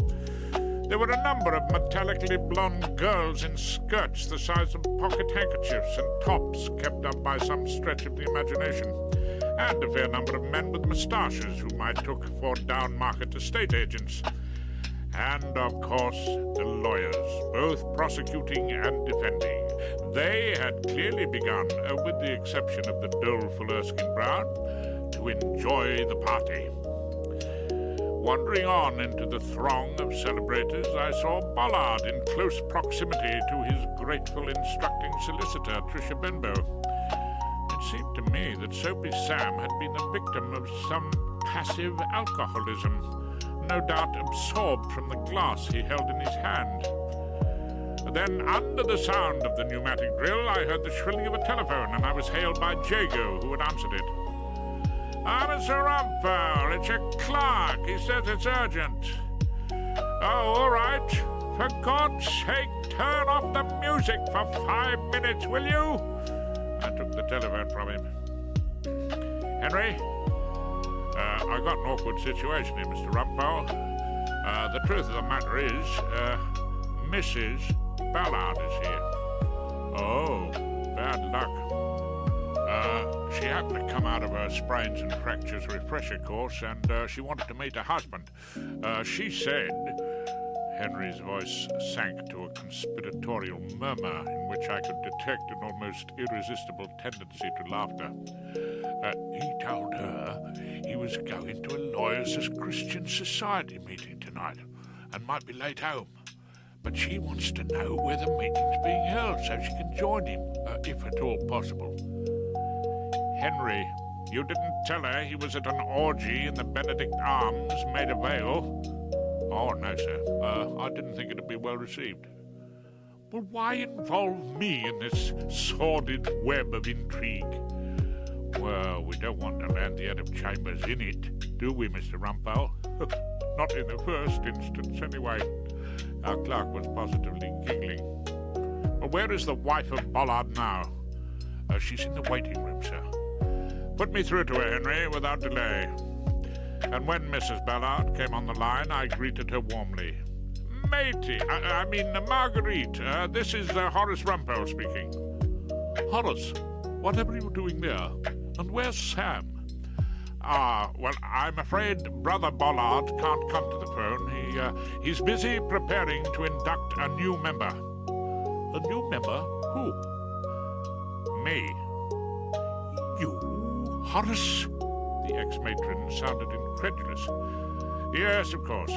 There were a number of metallically blonde girls in skirts the size of pocket handkerchiefs and tops kept up by some stretch of the imagination, and a fair number of men with moustaches whom I took for down-market estate agents. And, of course, the lawyers, both prosecuting and defending. They had clearly begun, with the exception of the doleful Erskine Brown, to enjoy the party. Wandering on into the throng of celebrators, I saw Bollard in close proximity to his grateful instructing solicitor, Tricia Benbow. It seemed to me that Soapy Sam had been the victim of some passive alcoholism, no doubt absorbed from the glass he held in his hand. Then, under the sound of the pneumatic drill, I heard the shrilling of a telephone, and I was hailed by Jago, who had answered it. "Ah, Mr. Rumpole, it's your clerk. He says it's urgent." "Oh, all right. For God's sake, turn off the music for 5 minutes, will you?" I took the telephone from him. "Henry? I got an awkward situation here, Mr. Rumpole. The truth of the matter is, Mrs. Ballard is here." "Oh, bad luck." She happened to come out of her sprains and fractures refresher course, and she wanted to meet her husband. She said..." Henry's voice sank to a conspiratorial murmur in which I could detect an almost irresistible tendency to laughter. "He told her he was going to a Lawyers' Christian Society meeting tonight and might be late home. But she wants to know where the meeting's being held so she can join him, if at all possible." "Henry, you didn't tell her he was at an orgy in the Benedict Arms, Maida Vale?" "Oh, no, sir. I didn't think it'd be well received." "Well, why involve me in this sordid web of intrigue?" "Well, we don't want to land the head of Chambers in it, do we, Mr. Rumpole?" "Not in the first instance, anyway." Our clerk was positively giggling. "Well, where is the wife of Bollard now?" "She's in the waiting room, sir." "Put me through to her, Henry, without delay." And when Mrs. Ballard came on the line, I greeted her warmly. "Matey, I mean Marguerite, this is Horace Rumpole speaking." "Horace, whatever are you doing there? And where's Sam?" Well, I'm afraid Brother Bollard can't come to the phone. He's busy preparing to induct a new member." "A new member? Who?" "Me." "You, Horace?" The ex-matron sounded incredulous. "Yes, of course.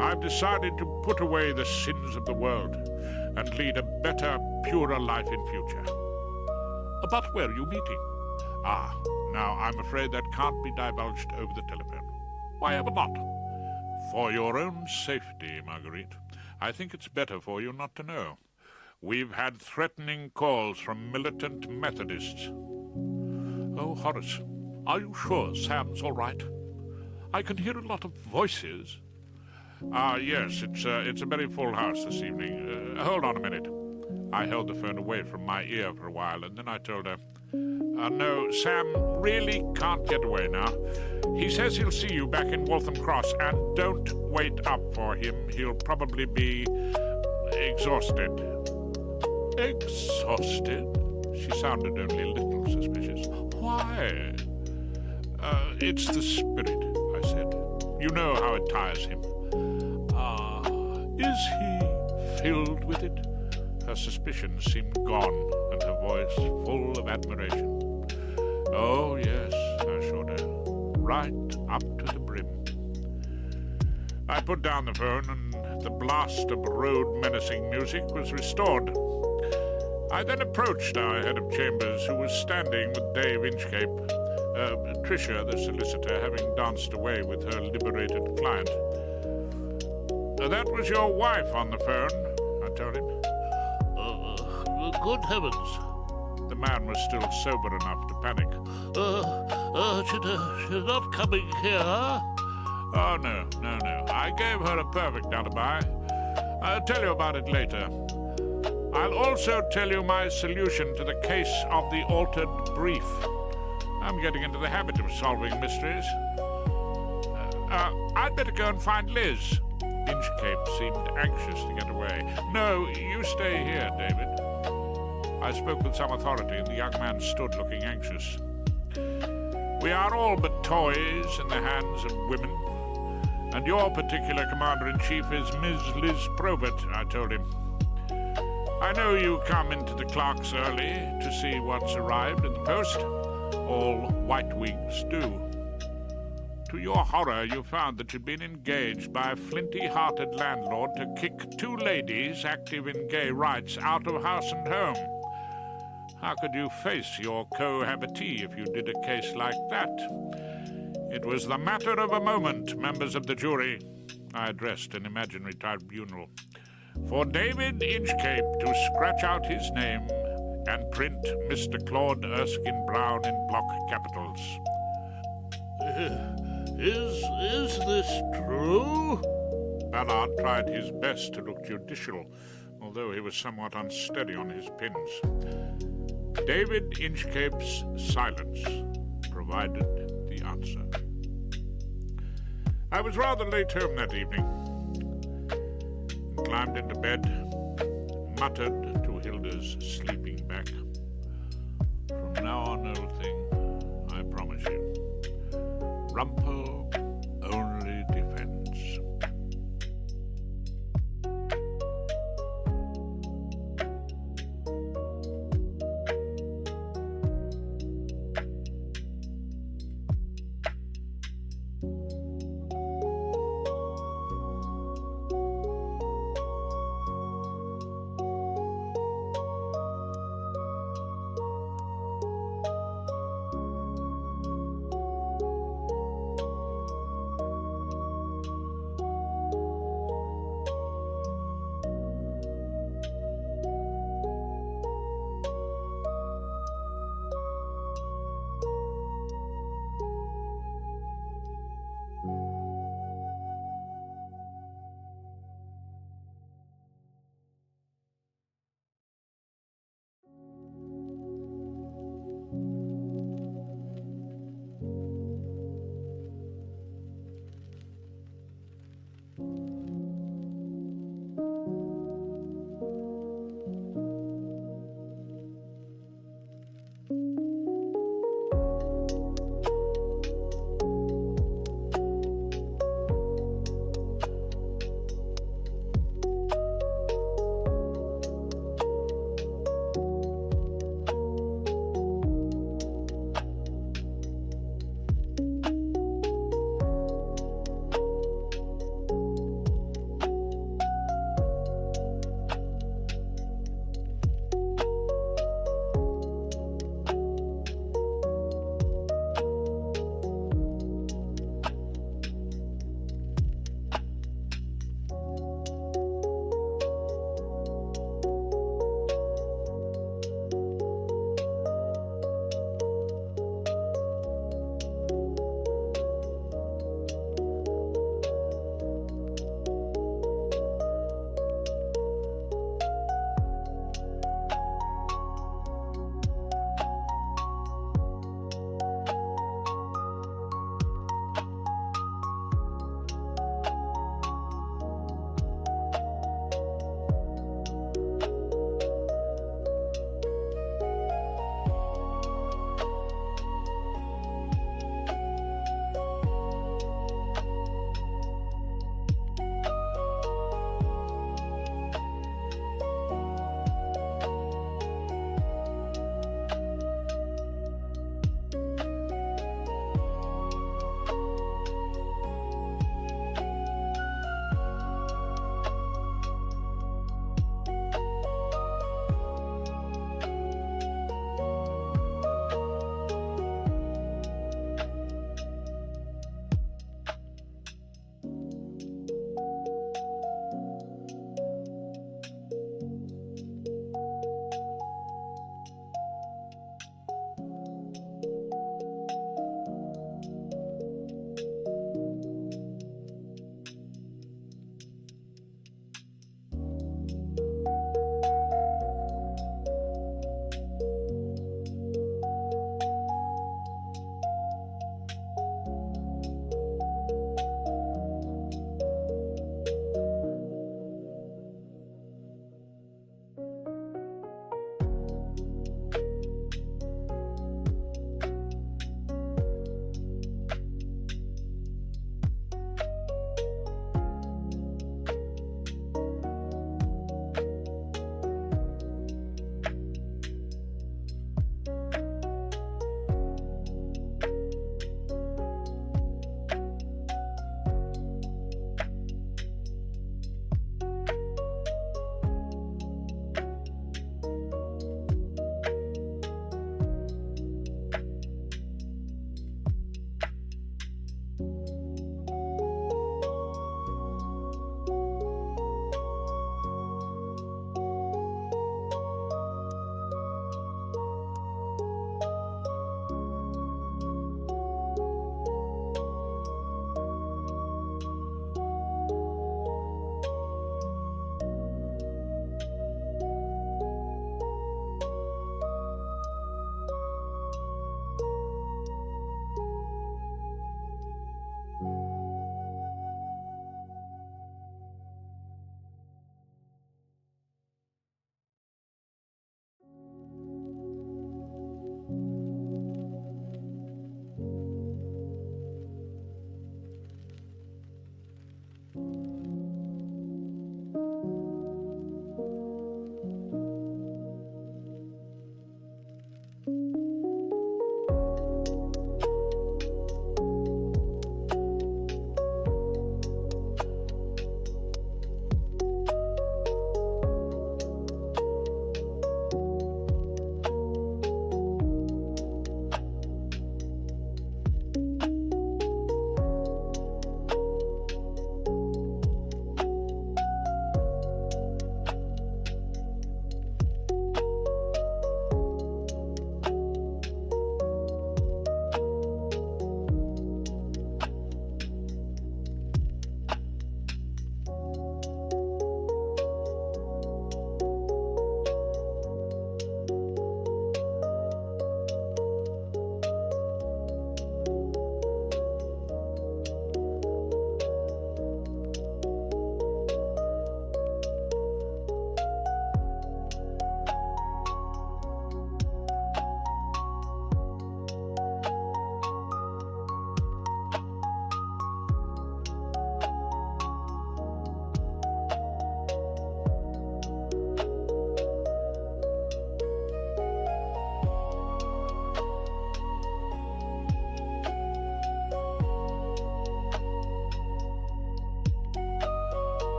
I've decided to put away the sins of the world and lead a better, purer life in future." "But where are you meeting?" Now I'm afraid that can't be divulged over the telephone." "Why ever not?" "For your own safety, Marguerite. I think it's better for you not to know. We've had threatening calls from militant Methodists." "Oh, Horace, are you sure Sam's all right? I can hear a lot of voices." Yes, it's a very full house this evening. Hold on a minute. I held the phone away from my ear for a while, and then I told her, no, Sam really can't get away now. He says he'll see you back in Waltham Cross, and don't wait up for him. He'll probably be exhausted. Exhausted? She sounded only a little suspicious. Why? It's the spirit, I said. You know how it tires him. Is he filled with it? Her suspicions seemed gone, and her voice full of admiration. Oh, yes, I assured her, right up to the brim. I put down the phone, and the blast of road-menacing music was restored. I then approached our head of chambers, who was standing with Dave Inchcape, Tricia, the solicitor, having danced away with her liberated client. That was your wife on the phone, I told him.
Good heavens.
The man was still sober enough to panic.
She's not coming here.
Oh, no. I gave her a perfect alibi. I'll tell you about it later. I'll also tell you my solution to the case of the altered brief. I'm getting into the habit of solving mysteries. I'd better go and find Liz. Inchcape seemed anxious to get away. No, you stay here, David. I spoke with some authority, and the young man stood looking anxious. We are all but toys in the hands of women, and your particular commander-in-chief is Ms. Liz Probert, I told him. I know you come into the clerks early to see what's arrived in the post. All white wigs do. To your horror, you found that you'd been engaged by a flinty-hearted landlord to kick two ladies active in gay rights out of house and home. How could you face your cohabitee if you did a case like that? It was the matter of a moment, members of the jury. I addressed an imaginary tribunal. For David Inchcape to scratch out his name and print Mr. Claude Erskine Brown in block capitals.
Is this true?
Ballard tried his best to look judicial, although he was somewhat unsteady on his pins. David Inchcape's silence provided the answer. I was rather late home that evening. Climbed into bed, muttered to Hilda's sleeping back. From now on, old thing, I promise you, Rumpole only defends.